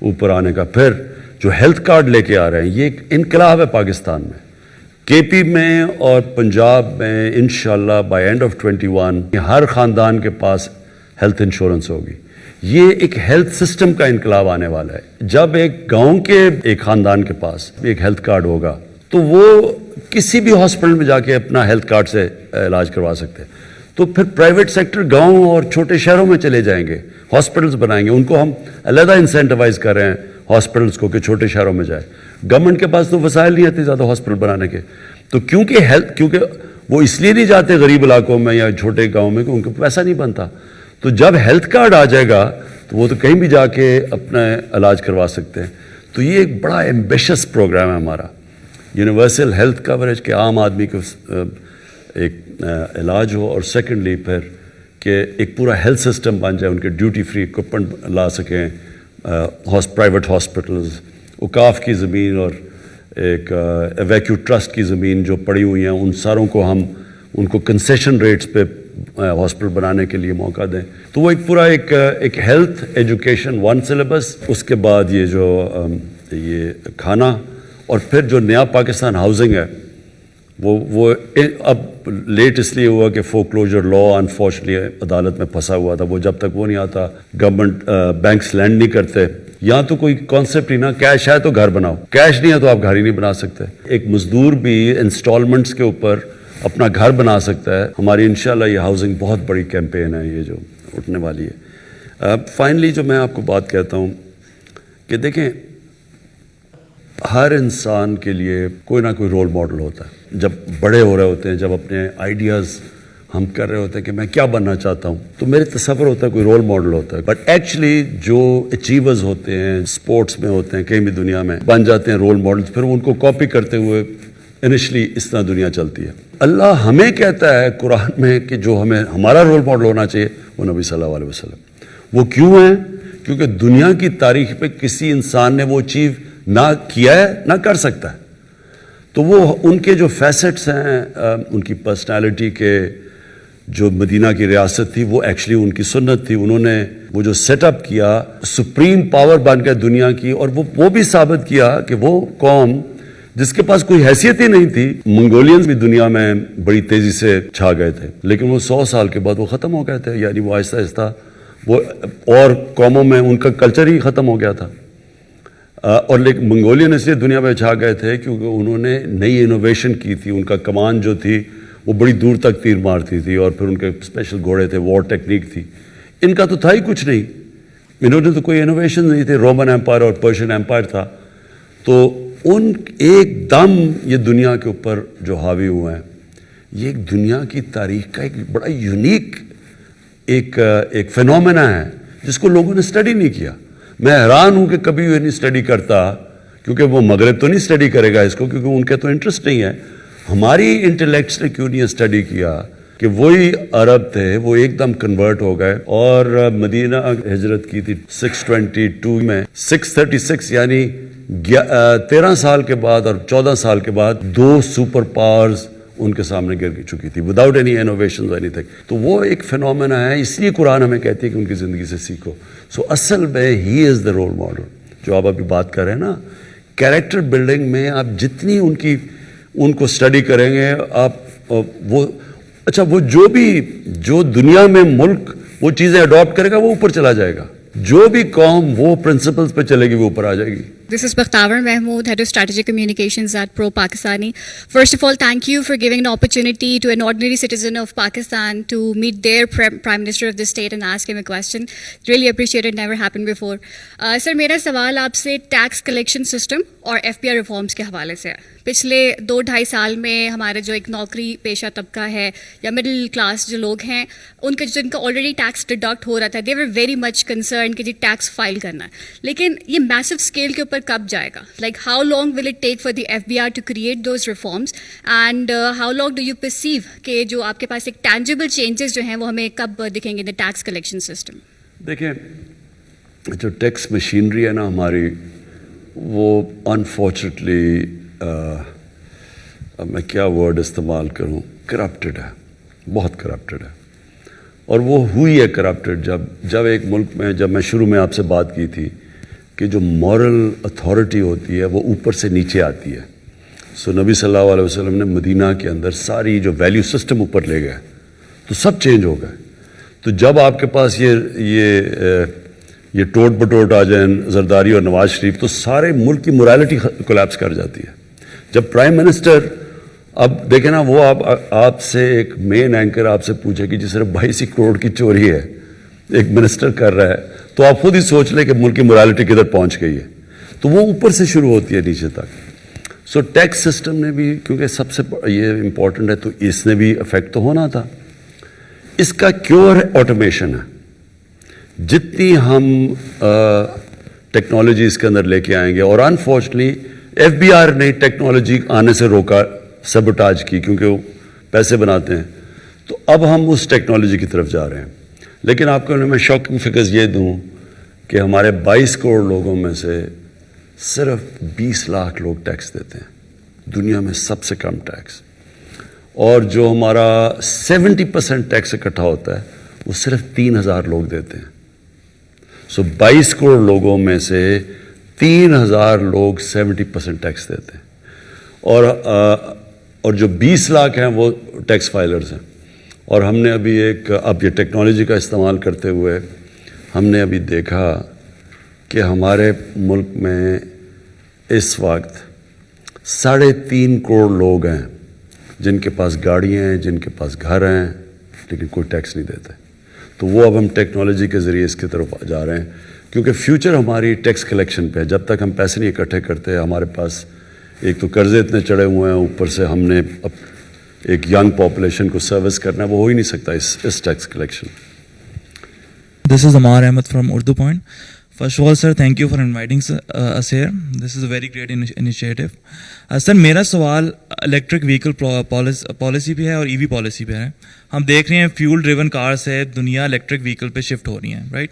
اوپر آنے کا. پھر جو ہیلتھ کارڈ لے کے آ رہے ہیں، یہ ایک انقلاب ہے پاکستان میں. کے پی میں اور پنجاب میں انشاءاللہ بائی اینڈ آف 21 ہر خاندان کے پاس ہیلتھ انشورنس ہوگی. یہ ایک ہیلتھ سسٹم کا انقلاب آنے والا ہے. جب ایک گاؤں کے ایک خاندان کے پاس ایک ہیلتھ کارڈ ہوگا تو وہ کسی بھی ہاسپٹل میں جا کے اپنا ہیلتھ کارڈ سے علاج کروا سکتے ہیں. تو پھر پرائیویٹ سیکٹر گاؤں اور چھوٹے شہروں میں چلے جائیں گے، ہاسپٹلس بنائیں گے. ان کو ہم علیحدہ انسینٹیوائز کر رہے ہیں ہاسپٹلس کو کہ چھوٹے شہروں میں جائے. گورنمنٹ کے پاس تو وسائل نہیں آتے زیادہ ہاسپٹل بنانے کے. تو کیونکہ وہ اس لیے نہیں جاتے غریب علاقوں میں یا چھوٹے گاؤں میں کہ ان کو پیسہ نہیں بنتا. تو جب ہیلتھ کارڈ آ جائے گا تو وہ تو کہیں بھی جا کے اپنا علاج کروا سکتے ہیں. تو یہ ایک بڑا ایمبیشس پروگرام ہے ہمارا، یونیورسل ہیلتھ کوریج، کہ عام آدمی کو ایک علاج ہو، اور سیکنڈلی پھر کہ ایک پورا ہیلتھ سسٹم بن جائے، ان کے ڈیوٹی فری اکوپمنٹ لا سکیں. پرائیویٹ ہاسپٹلز، اوقاف کی زمین اور ایک ایویکیو ٹرسٹ کی زمین جو پڑی ہوئی ہیں، ان ساروں کو ہم ان کو کنسیشن ریٹس پہ ہاسپٹل بنانے کے لیے موقع دیں. تو وہ ایک پورا ایک ہیلتھ ایجوکیشن ون سلیبس. اس کے بعد یہ جو یہ کھانا، اور پھر جو نیا پاکستان ہاؤسنگ ہے وہ اب لیٹ اس لیے ہوا کہ فورکلوجر لا انفارچونیٹلی عدالت میں پھنسا ہوا تھا. وہ جب تک وہ نہیں آتا گورنمنٹ بینکس لینڈ نہیں کرتے. یہاں تو کوئی کانسیپٹ ہی نہ، کیش ہے تو گھر بناؤ، کیش نہیں ہے تو آپ گھر ہی نہیں بنا سکتے. ایک مزدور بھی انسٹالمنٹس کے اوپر اپنا گھر بنا سکتا ہے. ہماری انشاءاللہ یہ ہاؤسنگ بہت بڑی کیمپین ہے یہ جو اٹھنے والی ہے. فائنلی جو میں آپ کو بات کہتا ہوں کہ دیکھیں، ہر انسان کے لیے کوئی نہ کوئی رول ماڈل ہوتا ہے. جب بڑے ہو رہے ہوتے ہیں، جب اپنے آئیڈیاز ہم کر رہے ہوتے ہیں کہ میں کیا بننا چاہتا ہوں، تو میرے تصور ہوتا ہے کوئی رول ماڈل ہوتا ہے. بٹ ایکچولی جو اچیورز ہوتے ہیں، اسپورٹس میں ہوتے ہیں، کہیں بھی دنیا میں بن جاتے ہیں رول ماڈلز، پھر ان کو کاپی کرتے ہوئے انیشلی اس طرح دنیا چلتی ہے. اللہ ہمیں کہتا ہے قرآن میں کہ جو ہمارا رول ماڈل ہونا چاہیے وہ نبی صلی اللہ علیہ وسلم. وہ کیوں ہیں؟ کیونکہ دنیا کی تاریخ پہ کسی انسان نے وہ اچیو نہ کیا ہے نہ کر سکتا ہے. تو وہ ان کے جو فیسٹس ہیں، ان کی پرسنالٹی کے، جو مدینہ کی ریاست تھی وہ ایکچولی ان کی سنت تھی. انہوں نے وہ جو سیٹ اپ کیا سپریم پاور بن گیا دنیا کی, اور وہ بھی ثابت کیا کہ وہ قوم جس کے پاس کوئی حیثیت ہی نہیں تھی. منگولینز بھی دنیا میں بڑی تیزی سے چھا گئے تھے, لیکن وہ 100 سال کے بعد وہ ختم ہو گئے تھے. یعنی وہ آہستہ آہستہ وہ اور قوموں میں ان کا کلچر ہی ختم ہو گیا تھا. اور لیکن منگولین اس لیے دنیا میں چھا گئے تھے کیونکہ انہوں نے نئی انوویشن کی تھی. ان کا کمان جو تھی وہ بڑی دور تک تیر مارتی تھی, اور پھر ان کے اسپیشل گھوڑے تھے, وار ٹیکنیک تھی. ان کا تو تھا ہی کچھ نہیں, انہوں نے تو کوئی انوویشن نہیں تھے. رومن ایمپائر اور پرشین ایمپائر تھا. تو ان ایک دم یہ دنیا کے اوپر جو حاوی ہوئے ہیں, یہ ایک دنیا کی تاریخ کا ایک بڑا یونیک ایک فینومینا ہے جس کو لوگوں نے اسٹڈی نہیں کیا. میں حیران ہوں کہ کبھی یہ نہیں اسٹڈی کرتا, کیونکہ وہ مغرب تو نہیں اسٹڈی کرے گا اس کو, کیونکہ ان کے تو انٹرسٹ نہیں ہے. ہماری انٹلیکٹس نے کیوں نہیں اسٹڈی کیا کہ وہی عرب تھے, وہ ایک دم کنورٹ ہو گئے اور مدینہ ہجرت کی تھی 622 میں. 636 یعنی 13 سال کے بعد اور 14 سال کے بعد 2 سپر پاورز ان کے سامنے گر چکی تھی without any innovation any thing. تو وہ ایک فینومینا ہے, اس لیے قرآن ہمیں کہتی ہے کہ ان کی زندگی سے سیکھو. سو اصل میں ہی از دا رول ماڈل جو آپ ابھی بات کر رہے ہیں نا. کیریکٹر بلڈنگ میں آپ جتنی ان کو اسٹڈی کریں گے, آپ وہ اچھا وہ جو دنیا میں ملک وہ چیزیں اڈاپٹ کرے گا وہ اوپر چلا جائے گا. جو بھی قوم وہ پرنسپلز پہ چلے گی وہ اوپر آ جائے گی. This is Bakhtavar Mahmood, Head of Strategic Communications at Pro Pakistani. First of all, thank you for giving an opportunity to an ordinary citizen of Pakistan to meet their Prime Minister of the state and ask him a question. Really appreciate it, never happened before. Sir, میرا سوال آپ سے tax collection system اور FBR reforms کے حوالے سے ہے. پچھلے 2-2.5 سال میں ہمارے جو ایک نوکری پیشہ طبقہ ہے یا مڈل کلاس جو لوگ ہیں, ان کے جن کا آلریڈی ٹیکس ڈیڈکٹ ہو رہا تھا, دے ور ویری مچ کنسرن کہ جی ٹیکس فائل کرنا ہے. لیکن یہ میسو اسکیل کے اوپر کب جائے گا؟ Like how long will it take for the FBR to create those reforms, and how long do you perceive کہ جو آپ کے پاس ایک ٹینجیبل چینجز جو ہیں وہ ہمیں کب دکھیں گے ان دا ٹیکس کلیکشن سسٹم؟ دیکھیں, جو ٹیکس مشینری ہے نا ہماری, وہ انفارچونیٹلی میں کیا ورڈ استعمال کروں, کرپٹڈ ہے, بہت کرپٹڈ ہے. اور وہ ہوئی ہے کرپٹڈ جب ایک ملک میں, جب میں شروع میں آپ سے بات کی تھی کہ جو مورل اتھارٹی ہوتی ہے وہ اوپر سے نیچے آتی ہے. سو نبی صلی اللہ علیہ وسلم نے مدینہ کے اندر ساری جو ویلیو سسٹم اوپر لے گئے تو سب چینج ہو گئے. تو جب آپ کے پاس یہ ٹوٹ بٹوٹ آ جائیں زرداری اور نواز شریف, تو سارے ملک کی morality کولیپس کر جاتی ہے. جب پرائم منسٹر, اب دیکھیں نا, وہ آپ سے ایک مین اینکر آپ سے پوچھے کہ جی صرف 22 کروڑ کی چوری ہے, ایک منسٹر کر رہا ہے, تو آپ خود ہی سوچ لیں کہ ملک کی morality کدھر پہنچ گئی ہے. تو وہ اوپر سے شروع ہوتی ہے نیچے تک. سو ٹیکس سسٹم نے بھی, کیونکہ سب سے یہ امپورٹنٹ ہے, تو اس نے بھی افیکٹ تو ہونا تھا. اس کا کیور آٹومیشن ہے. جتنی ہم ٹیکنالوجی اس کے اندر لے کے آئیں گے, اور انفارچونیٹلی FBR نے ٹیکنالوجی آنے سے روکا, سیبوٹاج کی, کیونکہ وہ پیسے بناتے ہیں. تو اب ہم اس ٹیکنالوجی کی طرف جا رہے ہیں. لیکن آپ کو میں شاکنگ فگرز یہ دوں کہ ہمارے 22 کروڑ لوگوں میں سے صرف 20 لاکھ لوگ ٹیکس دیتے ہیں, دنیا میں سب سے کم ٹیکس. اور جو ہمارا 70% ٹیکس اکٹھا ہوتا ہے وہ صرف 3000 لوگ دیتے ہیں. سو 22 کروڑ لوگوں میں سے 3000 لوگ 70% ٹیکس دیتے ہیں, اور جو 20 لاکھ ہیں وہ ٹیکس فائلرز ہیں. اور ہم نے ابھی اب یہ ٹیکنالوجی کا استعمال کرتے ہوئے ہم نے ابھی دیکھا کہ ہمارے ملک میں اس وقت 3.5 کروڑ لوگ ہیں جن کے پاس گاڑیاں ہیں, جن کے پاس گھر ہیں, لیکن کوئی ٹیکس نہیں دیتے. تو وہ اب ہم ٹیکنالوجی کے ذریعے اس کی طرف جا رہے ہیں, کیونکہ فیوچر ہماری ٹیکس کلیکشن پہ ہے. جب تک ہم پیسے نہیں اکٹھے کرتے, ہمارے پاس ایک تو قرضے اتنے چڑھے ہوئے ہیں, اوپر سے ہم نے ایک ینگ پاپولیشن کو سروس کرنا ہے, وہ ہو ہی نہیں سکتا اس tax collection. This is Amar Ahmed from Urdu Point. First of all, sir, thank you for inviting us here. This is a very great initiative. Sir, میرا سوال الیکٹرک وہیکل پالیسی پہ ہے اور EV پالیسی پہ ہے. ہم دیکھ رہے ہیں فیول ڈریون کار سے دنیا الیکٹرک وہیکل پہ شفٹ ہو رہی ہیں, رائٹ؟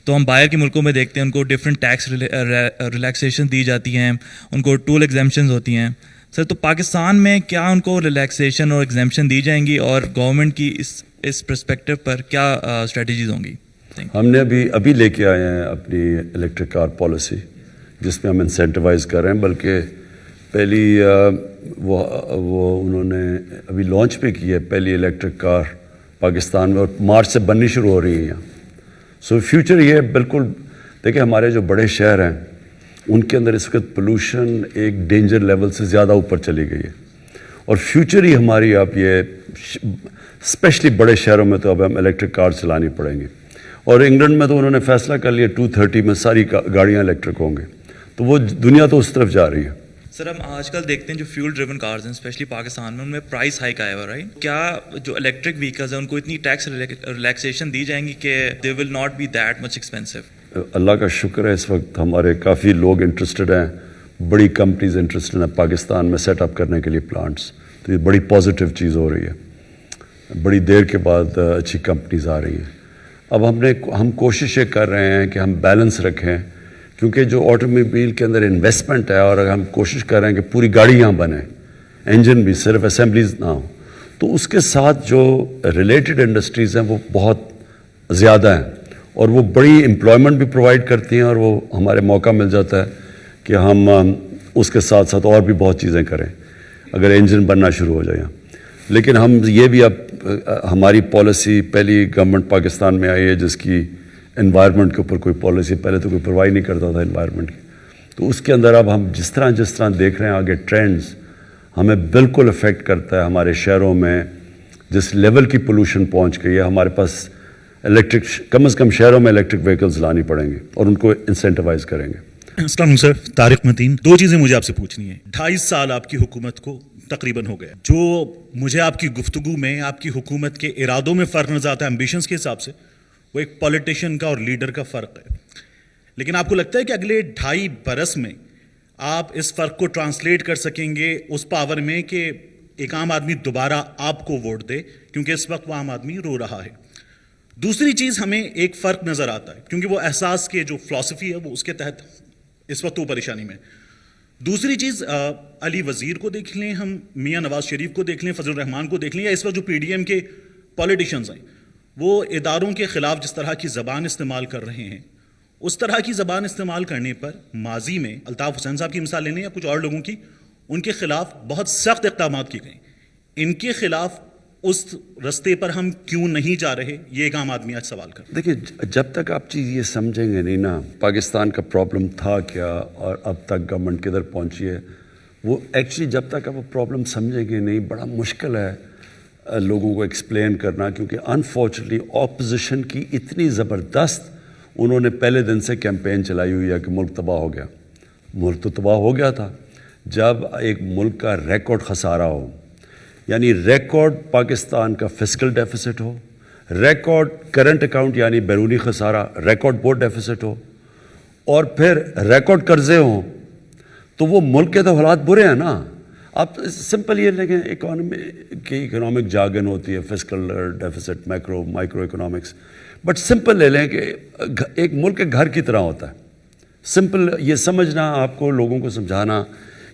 تو ہم باہر کے ملکوں میں دیکھتے ہیں ان کو ڈفرینٹ ٹیکس ریلیکسیشن دی جاتی ہیں, ان کو ٹول ایگزیمپشنز ہوتی ہیں. سر, تو پاکستان میں کیا ان کو ریلیکسیشن اور ایگزیمپشن دی جائیں گی, اور گورنمنٹ کی اس پرسپیکٹو پر کیا اسٹریٹجیز ہوں گی؟ ہم نے ابھی لے کے آئے ہیں اپنی الیکٹرک کار پالیسی، جس میں ہم انسینٹیوائز کر رہے ہیں، بلکہ پہلی وہ انہوں نے ابھی لانچ بھی کی ہے پہلی الیکٹرک کار پاکستان میں، اور مارچ سے بننی شروع ہو رہی ہیں یہاں. سو فیوچر یہ بالکل دیکھیں، ہمارے جو بڑے شہر ہیں ان کے اندر اس وقت پولوشن ایک ڈینجر لیول سے زیادہ اوپر چلی گئی ہے، اور فیوچر ہی ہماری اب یہ اسپیشلی بڑے شہروں میں تو اب ہم الیکٹرک کار چلانی پڑیں گی. اور انگلینڈ میں تو انہوں نے فیصلہ کر لیا 2030 میں ساری گاڑیاں الیکٹرک ہوں گے، تو وہ دنیا تو اس طرف جا رہی ہے. سر ہم آج کل دیکھتے ہیں جو فیول ڈریون کارز ہیں اسپیشلی پاکستان میں، ان میں پرائس ہائیک آیا ہوا، رائٹ؟ کیا جو الیکٹرک وہیکلز ہیں ان کو اتنی ٹیکس ریلیکسیشن دی جائیں گی کہ they will not be that much expensive? اللہ کا شکر ہے، اس وقت ہمارے کافی لوگ انٹرسٹڈ ہیں، بڑی کمپنیز انٹرسٹڈ ہیں پاکستان میں سیٹ اپ کرنے کے لیے پلانٹس. تو یہ بڑی پازیٹیو چیز ہو رہی ہے، بڑی دیر کے بعد اچھی کمپنیز آ رہی ہیں. اب ہم کوشش یہ کر رہے ہیں کہ ہم بیلنس رکھیں، کیونکہ جو آٹو موبائل کے اندر انویسٹمنٹ ہے، اور اگر ہم کوشش کر رہے ہیں کہ پوری گاڑی یہاں بنے، انجن بھی، صرف اسمبلیز نہ ہو، تو اس کے ساتھ جو ریلیٹڈ انڈسٹریز ہیں وہ بہت زیادہ ہیں، اور وہ بڑی امپلائمنٹ بھی پرووائڈ کرتی ہیں، اور وہ ہمارے موقع مل جاتا ہے کہ ہم اس کے ساتھ ساتھ اور بھی بہت چیزیں کریں اگر انجن بننا شروع ہو جائے. لیکن ہم یہ بھی اب ہماری پالیسی پہلی گورنمنٹ پاکستان میں آئی ہے جس کی انوائرمنٹ کے اوپر کوئی پالیسی پہلے تو کوئی پرواہ نہیں کرتا تھا انوائرمنٹ کی. تو اس کے اندر اب ہم جس طرح دیکھ رہے ہیں آگے ٹرینڈز ہمیں بالکل افیکٹ کرتا ہے. ہمارے شہروں میں جس لیول کی پولوشن پہنچ گئی ہے، ہمارے پاس الیکٹرک کم از کم شہروں میں الیکٹرک وہیکلز لانی پڑیں گے، اور ان کو انسینٹیوائز کریں گے. السلام علیکم سر، طارق متین. دو چیزیں مجھے آپ سے پوچھنی ہیں. 2.5 سال آپ کی حکومت کو تقریباً ہو گیا. جو مجھے آپ کی گفتگو میں آپ کی حکومت کے ارادوں میں فرق نظر آتا ہے ایمبیشنز کے حساب سے، وہ ایک پولیٹیشین کا اور لیڈر کا فرق ہے. لیکن آپ کو لگتا ہے کہ اگلے 2.5 برس میں آپ اس فرق کو ٹرانسلیٹ کر سکیں گے اس پاور میں کہ ایک عام آدمی دوبارہ آپ کو ووٹ دے، کیونکہ اس وقت وہ عام آدمی رو رہا ہے. دوسری چیز ہمیں ایک فرق نظر آتا ہے، کیونکہ وہ احساس کے جو فلسفی ہے وہ اس کے تحت اس وقت وہ پریشانی میں. دوسری چیز علی وزیر کو دیکھ لیں، ہم میاں نواز شریف کو دیکھ لیں، فضل الرحمان کو دیکھ لیں، یا اس وقت جو پی ڈی ایم کے پولیٹیشنز ہیں وہ اداروں کے خلاف جس طرح کی زبان استعمال کر رہے ہیں، اس طرح کی زبان استعمال کرنے پر ماضی میں الطاف حسین صاحب کی مثال لے لیں یا کچھ اور لوگوں کی، ان کے خلاف بہت سخت اقدامات کیے گئے. ان کے خلاف اس رستے پر ہم کیوں نہیں جا رہے، یہ ایک عام آدمی آج سوال کر. دیکھیے، جب تک آپ چیز یہ سمجھیں گے نہیں نا پاکستان کا پرابلم تھا کیا اور اب تک گورنمنٹ کدھر پہنچی ہے، وہ ایکچولی جب تک آپ وہ پرابلم سمجھیں گے نہیں، بڑا مشکل ہے لوگوں کو ایکسپلین کرنا. کیونکہ انفارچونیٹلی اپوزیشن کی اتنی زبردست انہوں نے پہلے دن سے کیمپین چلائی ہوئی ہے کہ ملک تباہ ہو گیا. ملک تو تباہ ہو گیا تھا جب ایک ملک کا ریکارڈ خسارہ ہو، یعنی ریکارڈ پاکستان کا فسکل ڈیفیسٹ ہو، ریکارڈ کرنٹ اکاؤنٹ یعنی بیرونی خسارہ، ریکارڈ بورڈ ڈیفیسٹ ہو، اور پھر ریکارڈ قرضے ہوں، تو وہ ملک کے تو حالات برے ہیں نا. آپ سمپل یہ لیں کہ اکنامک جارگن ہوتی ہے، fiscal deficits, micro economics, but simple لے لیں کہ ایک ملک کے گھر کی طرح ہوتا ہے. سمپل یہ سمجھنا، آپ کو لوگوں کو سمجھانا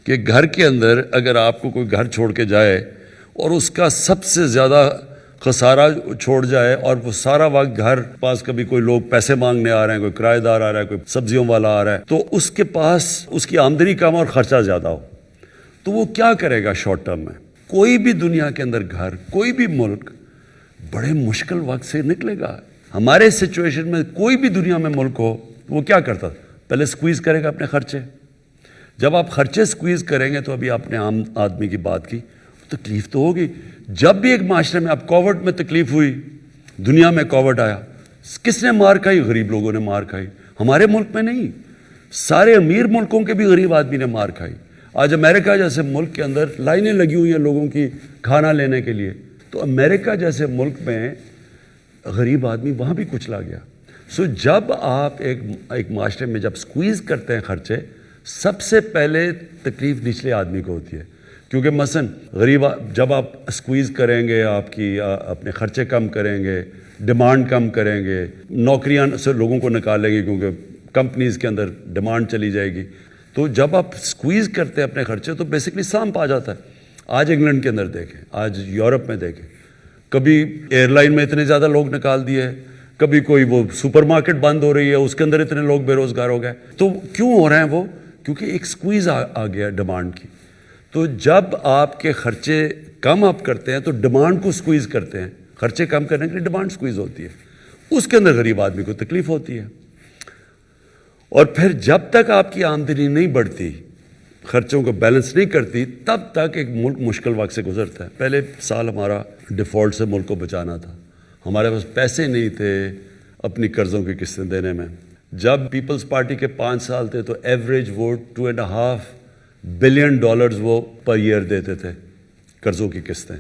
کہ گھر کے اندر اگر آپ کو کوئی گھر چھوڑ کے جائے اور اس کا سب سے زیادہ خسارہ چھوڑ جائے، اور وہ سارا وقت گھر پاس کبھی کوئی لوگ پیسے مانگنے آ رہے ہیں، کوئی کرایہ دار آ رہا ہے، کوئی سبزیوں والا آ رہا ہے، تو اس کے پاس اس کی آمدنی کم اور خرچہ زیادہ ہو، تو وہ کیا کرے گا شارٹ ٹرم میں؟ کوئی بھی دنیا کے اندر گھر، کوئی بھی ملک بڑے مشکل وقت سے نکلے گا. ہمارے سچویشن میں کوئی بھی دنیا میں ملک ہو، وہ کیا کرتا؟ پہلے سکویز کرے گا اپنے خرچے. جب آپ خرچے سکویز کریں گے تو ابھی آپ نے عام آدمی کی بات کی، تکلیف تو ہوگی. جب بھی ایک معاشرے میں اب کووڈ میں تکلیف ہوئی، دنیا میں کووڈ آیا، کس نے مار کھائی؟ غریب لوگوں نے مار کھائی. ہمارے ملک میں نہیں، سارے امیر ملکوں کے بھی غریب آدمی نے مار کھائی. آج امریکہ جیسے ملک کے اندر لائنیں لگی ہوئی ہیں لوگوں کی کھانا لینے کے لیے، تو امریکہ جیسے ملک میں غریب آدمی وہاں بھی کچلا گیا. سو جب آپ ایک معاشرے میں جب سکویز کرتے ہیں خرچے، سب سے پہلے تکلیف نچلے آدمی کو ہوتی ہے. کیونکہ مثلا غریب جب آپ سکویز کریں گے، آپ کی اپنے خرچے کم کریں گے، ڈیمانڈ کم کریں گے، نوکریاں سے لوگوں کو نکالیں گے کیونکہ کمپنیز کے اندر ڈیمانڈ چلی جائے گی، تو جب آپ سکویز کرتے ہیں اپنے خرچے تو بیسکلی سانپ آ جاتا ہے. آج انگلینڈ کے اندر دیکھیں، آج یورپ میں دیکھیں، کبھی ایئر لائن میں اتنے زیادہ لوگ نکال دیے, کبھی کوئی وہ سپر مارکیٹ بند ہو رہی ہے اس کے اندر اتنے لوگ بے روزگار ہو گئے. تو کیوں ہو رہے ہیں وہ؟ کیونکہ ایک سکویز آ گیا ڈیمانڈ کی. تو جب آپ کے خرچے کم آپ کرتے ہیں تو ڈیمانڈ کو سکویز کرتے ہیں, خرچے کم کرنے کے لیے ڈیمانڈ سکویز ہوتی ہے, اس کے اندر غریب آدمی کو تکلیف ہوتی ہے. اور پھر جب تک آپ کی آمدنی نہیں بڑھتی, خرچوں کو بیلنس نہیں کرتی, تب تک ایک ملک مشکل وقت سے گزرتا ہے. پہلے سال ہمارا ڈیفالٹ سے ملک کو بچانا تھا, ہمارے پاس پیسے نہیں تھے اپنی قرضوں کی قسطیں دینے میں. جب پیپلز پارٹی کے 5 سال تھے تو ایوریج وہ $2.5 بلین وہ پر ایئر دیتے تھے قرضوں کی قسطیں.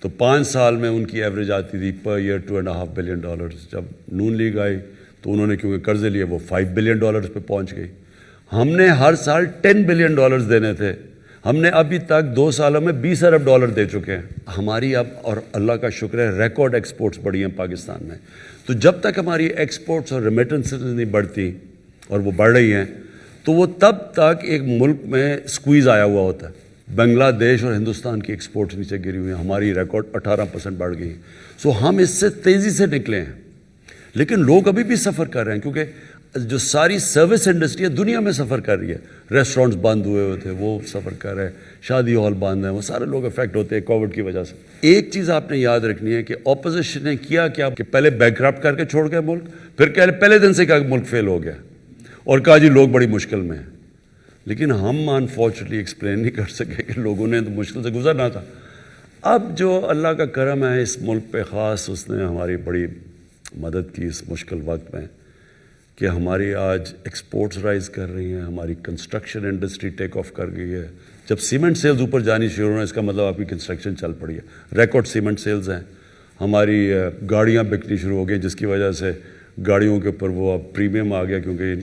تو 5 سال میں ان کی ایوریج آتی تھی پر ایئر $2.5 بلین. جب نون لیگ آئی تو انہوں نے کیونکہ قرضے لیے وہ $5 بلین پہ پہنچ گئی. ہم نے ہر سال $10 بلین دینے تھے, ہم نے ابھی تک 2 سالوں میں $20 ارب دے چکے ہیں. ہماری اب, اور اللہ کا شکر ہے, ریکارڈ ایکسپورٹس بڑھی ہیں پاکستان میں. تو جب تک ہماری ایکسپورٹس اور ریمیٹنسز نہیں بڑھتی, اور وہ بڑھ رہی ہیں, تو وہ تب تک ایک ملک میں سکویز آیا ہوا ہوتا ہے. بنگلہ دیش اور ہندوستان کی ایکسپورٹس نیچے گری ہوئی ہیں, ہماری ریکارڈ 18% بڑھ گئی. سو ہم اس سے تیزی سے نکلے ہیں, لیکن لوگ ابھی بھی سفر کر رہے ہیں, کیونکہ جو ساری سروس انڈسٹری ہے دنیا میں سفر کر رہی ہے. ریسٹورنٹس بند ہوئے تھے, وہ سفر کر رہے ہیں, شادی ہال بند ہیں, وہ سارے لوگ افیکٹ ہوتے ہیں کووڈ کی وجہ سے. ایک چیز آپ نے یاد رکھنی ہے کہ اپوزیشن نے کیا کہ پہلے بینکرپٹ کر کے چھوڑ گئے ملک, پھر پہلے دن سے کہا کہ ملک فیل ہو گیا, اور کہا جی لوگ بڑی مشکل میں ہیں. لیکن ہم انفارچونیٹلی ایکسپلین نہیں کر سکے کہ لوگوں نے تو مشکل سے گزرنا تھا. اب جو اللہ کا کرم ہے اس ملک پہ خاص, اس نے ہماری بڑی مدد کی اس مشکل وقت میں, کہ ہماری آج ایکسپورٹس رائز کر رہی ہیں, ہماری کنسٹرکشن انڈسٹری ٹیک آف کر گئی ہے. جب سیمنٹ سیلز اوپر جانی شروع ہونا, اس کا مطلب آپ کی کنسٹرکشن چل پڑی ہے. ریکارڈ سیمنٹ سیلز ہیں. ہماری گاڑیاں بکنی شروع ہو گئی, جس کی وجہ سے گاڑیوں کے اوپر وہ اب پریمیم آ گیا, کیونکہ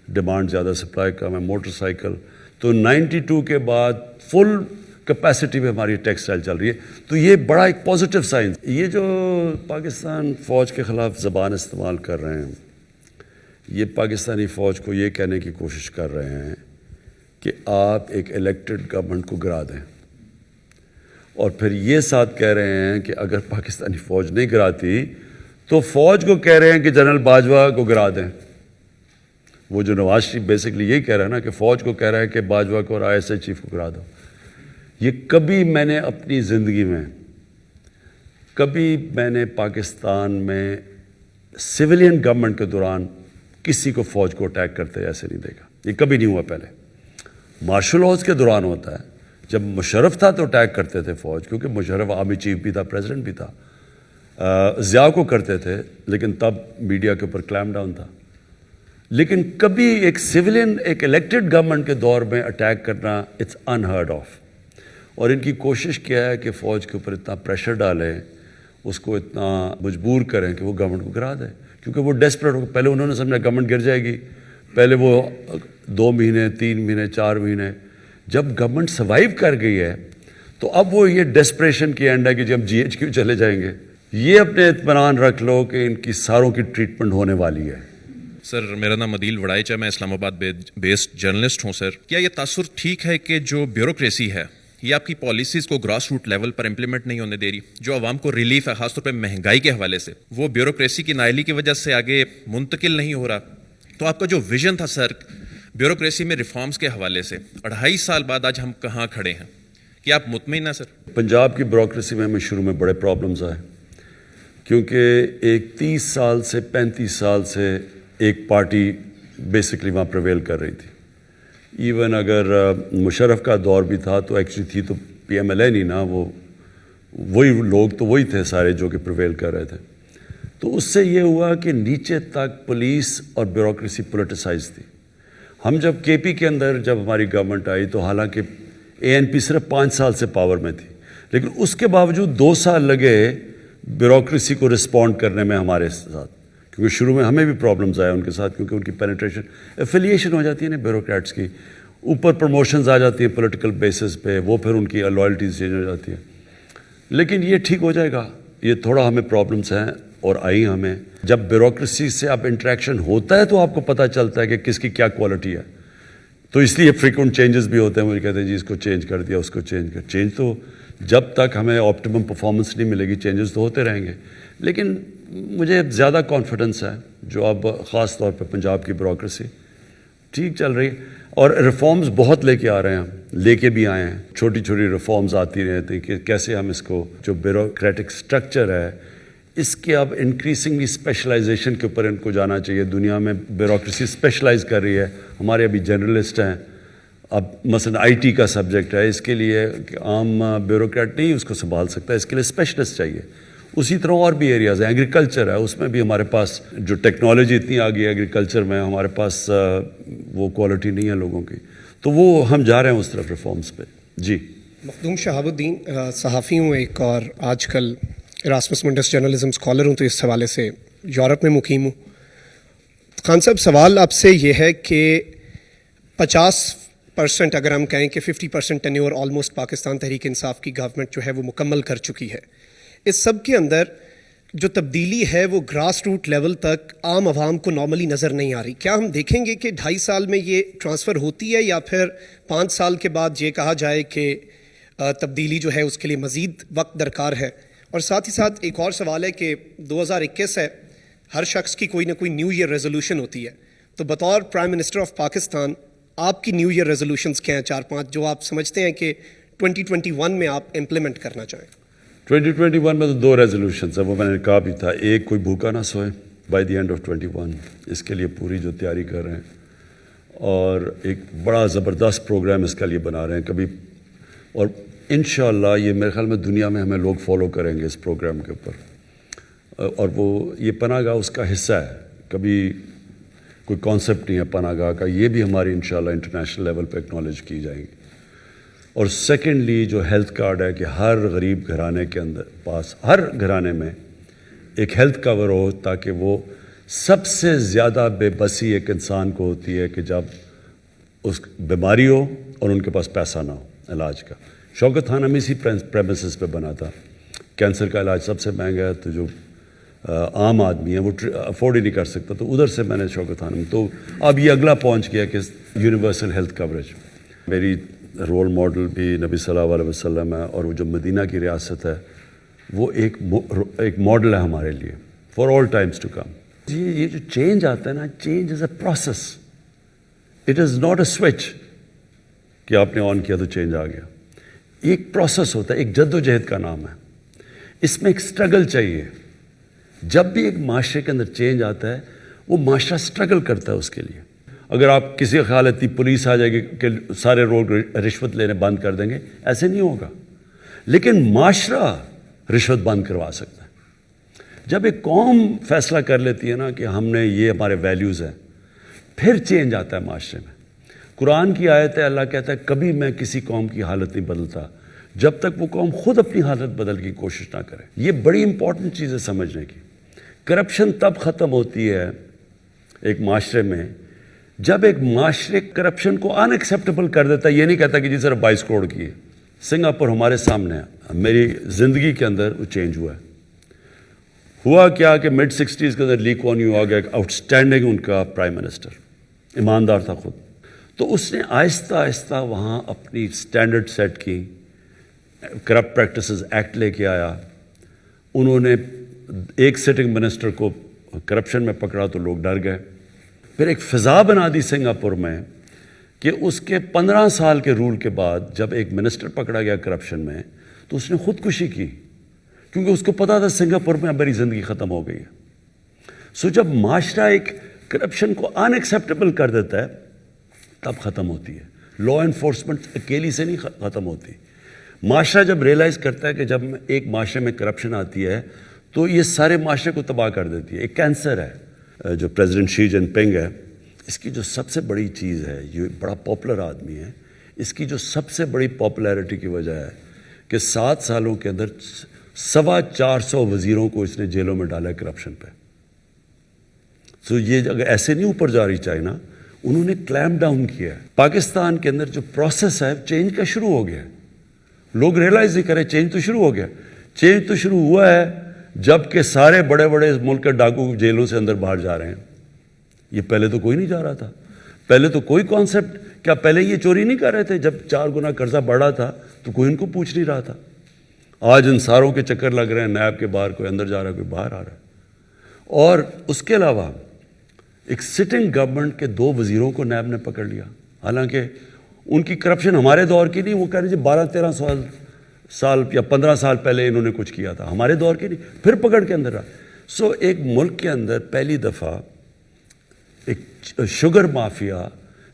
ڈیمانڈ زیادہ, سپلائی کم ہے. موٹر سائیکل تو 92 کے بعد فل کیپیسٹی پہ ہماری ٹیکسٹائل چل رہی ہے. تو یہ بڑا ایک پازیٹیو سائن. یہ جو پاکستان فوج کے خلاف زبان استعمال کر رہے ہیں, یہ پاکستانی فوج کو یہ کہنے کی کوشش کر رہے ہیں کہ آپ ایک الیکٹڈ گورنمنٹ کو گرا دیں, اور پھر یہ ساتھ کہہ رہے ہیں کہ اگر پاکستانی فوج نہیں گراتی تو فوج کو کہہ رہے ہیں کہ جنرل باجوہ کو گرا دیں. وہ جو نواز شریف بیسکلی یہی کہہ رہا ہے نا, کہ فوج کو کہہ رہا ہے کہ باجوہ کو اور ISI چیف کو گرا دو. یہ کبھی میں نے اپنی زندگی میں, کبھی میں نے پاکستان میں سویلین گورنمنٹ کے دوران کسی کو فوج کو اٹیک کرتے ایسے نہیں دیکھا. یہ کبھی نہیں ہوا. پہلے مارشل لاز کے دوران ہوتا ہے, جب مشرف تھا تو اٹیک کرتے تھے فوج, کیونکہ مشرف آرمی چیف بھی تھا, پریزیڈنٹ بھی تھا. ضیاء کو کرتے تھے, لیکن تب میڈیا کے اوپر کلیم ڈاؤن تھا. لیکن کبھی ایک سویلین, ایک الیکٹڈ گورنمنٹ کے دور میں اٹیک کرنا اٹس انہرڈ آف. اور ان کی کوشش کیا ہے کہ فوج کے اوپر اتنا پریشر ڈالیں, اس کو اتنا مجبور کریں کہ وہ گورنمنٹ کو گرا دیں, کیونکہ وہ ڈیسپریٹ ہو. پہلے انہوں نے سمجھا گورنمنٹ گر جائے گی, پہلے وہ 2 مہینے 3 مہینے 4 مہینے, جب گورنمنٹ سروائیو کر گئی ہے تو اب وہ یہ ڈیسپریشن کی اینڈ ہے کہ جب GHQ چلے جائیں گے. یہ اپنے اطمینان رکھ لو کہ ان کی ساروں کی ٹریٹمنٹ ہونے والی ہے. سر میرا نام عدیل وڑائچ ہے, میں اسلام آباد بیسڈ جرنلسٹ ہوں. سر کیا یہ تاثر ٹھیک ہے کہ جو بیوروکریسی ہے یہ آپ کی پالیسیز کو گراس روٹ لیول پر امپلیمنٹ نہیں ہونے دے رہی؟ جو عوام کو ریلیف ہے خاص طور پہ مہنگائی کے حوالے سے, وہ بیوروکریسی کی نااہلی کی وجہ سے آگے منتقل نہیں ہو رہا. تو آپ کا جو ویژن تھا سر بیوروکریسی میں ریفارمز کے حوالے سے, 2.5 سال بعد آج ہم کہاں کھڑے ہیں؟ کیا آپ مطمئن ہیں سر؟ پنجاب کی بیوروکریسی میں ہمیں شروع میں بڑے پرابلمز آئے, کیونکہ ایک 30 سال سے 35 سال سے ایک پارٹی بیسکلی وہاں پریویل کر رہی تھی. ایون اگر مشرف کا دور بھی تھا تو ایکچولی تھی تو PMLA نہیں نا, وہی لوگ تو وہی تھے سارے جو کہ پریویل کر رہے تھے. تو اس سے یہ ہوا کہ نیچے تک پولیس اور بیوروکریسی پولیٹیسائز تھی. ہم جب KP کے اندر جب ہماری گورنمنٹ آئی تو حالانکہ ANP صرف 5 سال سے پاور میں تھی, لیکن اس کے باوجود 2 سال لگے بیوروکریسی کو رسپونڈ کرنے میں ہمارے ساتھ, کیونکہ شروع میں ہمیں بھی پرابلمز آئے ان کے ساتھ, کیونکہ ان کی پینیٹریشن ایفیلیشن ہو جاتی ہے نا بیوروکریٹس کی, اوپر پروموشنز آ جاتی ہیں پولیٹیکل بیسس پہ, وہ پھر ان کی لائلٹیز چینج ہو جاتی ہیں. لیکن یہ ٹھیک ہو جائے گا. یہ تھوڑا ہمیں پرابلمس ہیں اور آئی ہمیں. جب بیوروکریسی سے آپ انٹریکشن ہوتا ہے تو آپ کو پتہ چلتا ہے کہ کس کی کیا کوالٹی ہے. تو اس لیے فریکوینٹ چینجز بھی ہوتے ہیں, مجھے کہتے ہیں جی اس کو چینج کر دیا, اس کو چینج تو جب تک ہمیں آپٹیمم پرفارمنس نہیں ملے گی چینجز تو ہوتے رہیں گے. لیکن مجھے زیادہ کانفیڈنس ہے جو اب خاص طور پہ پنجاب کی بیوروکریسی ٹھیک چل رہی ہے اور ریفارمز بہت لے کے آ رہے ہیں, ہم لے کے بھی آئے ہیں. چھوٹی چھوٹی ریفارمز آتی رہتی ہیں کہ کیسے ہم اس کو جو بیوروکریٹک سٹرکچر ہے اس کے اب انکریزنگلی اسپیشلائزیشن کے اوپر ان کو جانا چاہیے. دنیا میں بیوروکریسی اسپیشلائز کر رہی ہے, ہمارے ابھی جرنلسٹ ہیں. اب مثلا آئی ٹی کا سبجیکٹ ہے, اس کے لیے عام بیوروکریٹ نہیں اس کو سنبھال سکتا, اس کے لیے اسپیشلسٹ چاہیے. اسی طرح اور بھی ایریاز ہیں. ایگریکلچر ہے, اس میں بھی ہمارے پاس جو ٹیکنالوجی اتنی آ گئی ہے ایگریکلچر میں, ہمارے پاس وہ کوالٹی نہیں ہے لوگوں کی. تو وہ ہم جا رہے ہیں اس طرف ریفارمز پہ. جی مخدوم شہاب الدین, صحافی ہوں ایک, اور آج کل اراسمس منڈس جرنلزم اسکالر ہوں, تو اس حوالے سے یورپ میں مقیم ہوں. خان صاحب, سوال آپ سے یہ ہے کہ 50% اگر ہم کہیں کہ 50% ٹینیور آلموسٹ پاکستان تحریک انصاف کی گورنمنٹ جو ہے وہ مکمل کر چکی ہے. اس سب کے اندر جو تبدیلی ہے وہ گراس روٹ لیول تک عام عوام کو نارملی نظر نہیں آ رہی. کیا ہم دیکھیں گے کہ 2.5 سال میں یہ ٹرانسفر ہوتی ہے, یا پھر 5 سال کے بعد یہ کہا جائے کہ تبدیلی جو ہے اس کے لیے مزید وقت درکار ہے؟ اور ساتھ ہی ساتھ ایک اور سوال ہے کہ 2021 ہے, ہر شخص کی کوئی نہ کوئی نیو ایئر ریزولوشن ہوتی ہے, تو بطور پرائم منسٹر آف پاکستان آپ کی نیو ایئر ریزولوشنز کیا ہیں 4-5 جو آپ سمجھتے ہیں کہ 2021 میں آپ امپلیمنٹ کرنا چاہیں؟ 2021 میں تو 2 ریزولوشنز ہیں, وہ میں نے کہا بھی تھا. ایک, کوئی بھوکا نہ سوئے بائی دی اینڈ آف 21, اس کے لیے پوری جو تیاری کر رہے ہیں, اور ایک بڑا زبردست پروگرام اس کے لیے بنا رہے ہیں کبھی, اور انشاءاللہ یہ میرے خیال میں دنیا میں ہمیں لوگ فالو کریں گے اس پروگرام کے اوپر. اور وہ یہ پناہ گاہ اس کا حصہ ہے, کبھی کوئی کانسیپٹ نہیں ہے پناہ گاہ کا, یہ بھی ہماری انشاءاللہ انٹرنیشنل لیول پہ ایکنالج کی جائیں گی. اور سیکنڈلی جو ہیلتھ کارڈ ہے کہ ہر غریب گھرانے کے اندر پاس, ہر گھرانے میں ایک ہیلتھ کور ہو, تاکہ وہ سب سے زیادہ بے بسی ایک انسان کو ہوتی ہے کہ جب اس بیماری ہو اور ان کے پاس پیسہ نہ ہو علاج کا. شوکت خان ہم اسی پریمیسز پہ بنا تھا. کینسر کا علاج سب سے مہنگا ہے, تو جو عام آدمی ہے وہ افورڈ ہی نہیں کر سکتا, تو ادھر سے میں نے شوکت خان. تو اب یہ اگلا پہنچ گیا کہ یونیورسل ہیلتھ کوریج. میری رول ماڈل بھی نبی صلی اللہ علیہ وسلم ہے, اور وہ جو مدینہ کی ریاست ہے وہ ایک ماڈل ہے ہمارے لیے for all times to come. یہ جو چینج آتا ہے نا, change is a process, it is not a switch کہ آپ نے آن کیا تو چینج آ گیا. ایک پروسیس ہوتا ہے, ایک جد و جہد کا نام ہے. اس میں ایک سٹرگل چاہیے. جب بھی ایک معاشرے کے اندر چینج آتا ہے وہ معاشرہ سٹرگل کرتا ہے اس کے لیے. اگر آپ کسی کا خیال ہے پولیس آ جائے گی کہ سارے لوگ رشوت لینے بند کر دیں گے, ایسے نہیں ہوگا. لیکن معاشرہ رشوت بند کروا سکتا ہے. جب ایک قوم فیصلہ کر لیتی ہے نا کہ ہم نے یہ ہمارے ویلیوز ہیں, پھر چینج آتا ہے معاشرے میں. قرآن کی آیت ہے, اللہ کہتا ہے کبھی میں کسی قوم کی حالت نہیں بدلتا جب تک وہ قوم خود اپنی حالت بدل کی کوشش نہ کرے. یہ بڑی امپورٹنٹ چیز ہے سمجھنے کی. کرپشن تب ختم ہوتی ہے ایک معاشرے میں جب ایک معاشرے کرپشن کو ان ایکسیپٹیبل کر دیتا ہے. یہ نہیں کہتا کہ جی صرف 22 کروڑ کی ہے. سنگاپور ہمارے سامنے ہے, میری زندگی کے اندر وہ چینج ہوا ہے. ہوا کیا کہ mid 60s کے اندر لی کوان یو آ گیا, آؤٹ اسٹینڈنگ ان کا پرائم منسٹر, ایماندار تھا خود. تو اس نے آہستہ آہستہ وہاں اپنی اسٹینڈرڈ سیٹ کی, کرپٹ پریکٹسز ایکٹ لے کے آیا. انہوں نے ایک سٹنگ منسٹر کو کرپشن میں پکڑا تو لوگ ڈر گئے. پھر ایک فضا بنا دی سنگاپور میں کہ اس کے 15 سال کے رول کے بعد جب ایک منسٹر پکڑا گیا کرپشن میں تو اس نے خودکشی کی, کیونکہ اس کو پتا تھا سنگاپور میں اب میری زندگی ختم ہو گئی ہے. سو جب معاشرہ ایک کرپشن کو ان ایکسیپٹیبل کر دیتا ہے تب ختم ہوتی ہے. لا انفورسمنٹ اکیلی سے نہیں ختم ہوتی. معاشرہ جب ریئلائز کرتا ہے کہ جب ایک معاشرے میں کرپشن آتی ہے تو یہ سارے معاشرے کو تباہ کر دیتی ہے. ایک کینسر ہے جو پریزیڈنٹ شی جن پنگ ہے, اس کی جو سب سے بڑی چیز ہے, یہ بڑا پاپولر آدمی ہے, اس کی جو سب سے بڑی پاپولیرٹی کی وجہ ہے کہ 7 سالوں کے اندر 450 وزیروں کو اس نے جیلوں میں ڈالا ہے کرپشن پہ. سو یہ اگر ایسے نہیں اوپر جا رہی چائنا, انہوں نے کلیمپ ڈاؤن کیا ہے. پاکستان کے اندر جو پروسیس ہے چینج کا شروع ہو گیا ہے. لوگ ریئلائز نہیں کرے چینج تو شروع ہو گیا. چینج تو شروع ہوا ہے جب کہ سارے بڑے بڑے ملک کے ڈاکو جیلوں سے اندر باہر جا رہے ہیں. یہ پہلے تو کوئی نہیں جا رہا تھا. پہلے تو کوئی کانسیپٹ, کیا پہلے یہ چوری نہیں کر رہے تھے؟ جب 4 گنا قرضہ بڑھ رہا تھا تو کوئی ان کو پوچھ نہیں رہا تھا. آج ان ساروں کے چکر لگ رہے ہیں، نیب کے باہر کوئی اندر جا رہا ہے، کوئی باہر آ رہا ہے. اور اس کے علاوہ ایک سٹنگ گورنمنٹ کے 2 وزیروں کو نیب نے پکڑ لیا، حالانکہ ان کی کرپشن ہمارے دور کی نہیں. وہ کہہ رہے جی 12-13 سال یا 15 سال پہلے انہوں نے کچھ کیا تھا، ہمارے دور کی نہیں، پھر پکڑ کے اندر رہا. سو ایک ملک کے اندر پہلی دفعہ ایک شوگر مافیا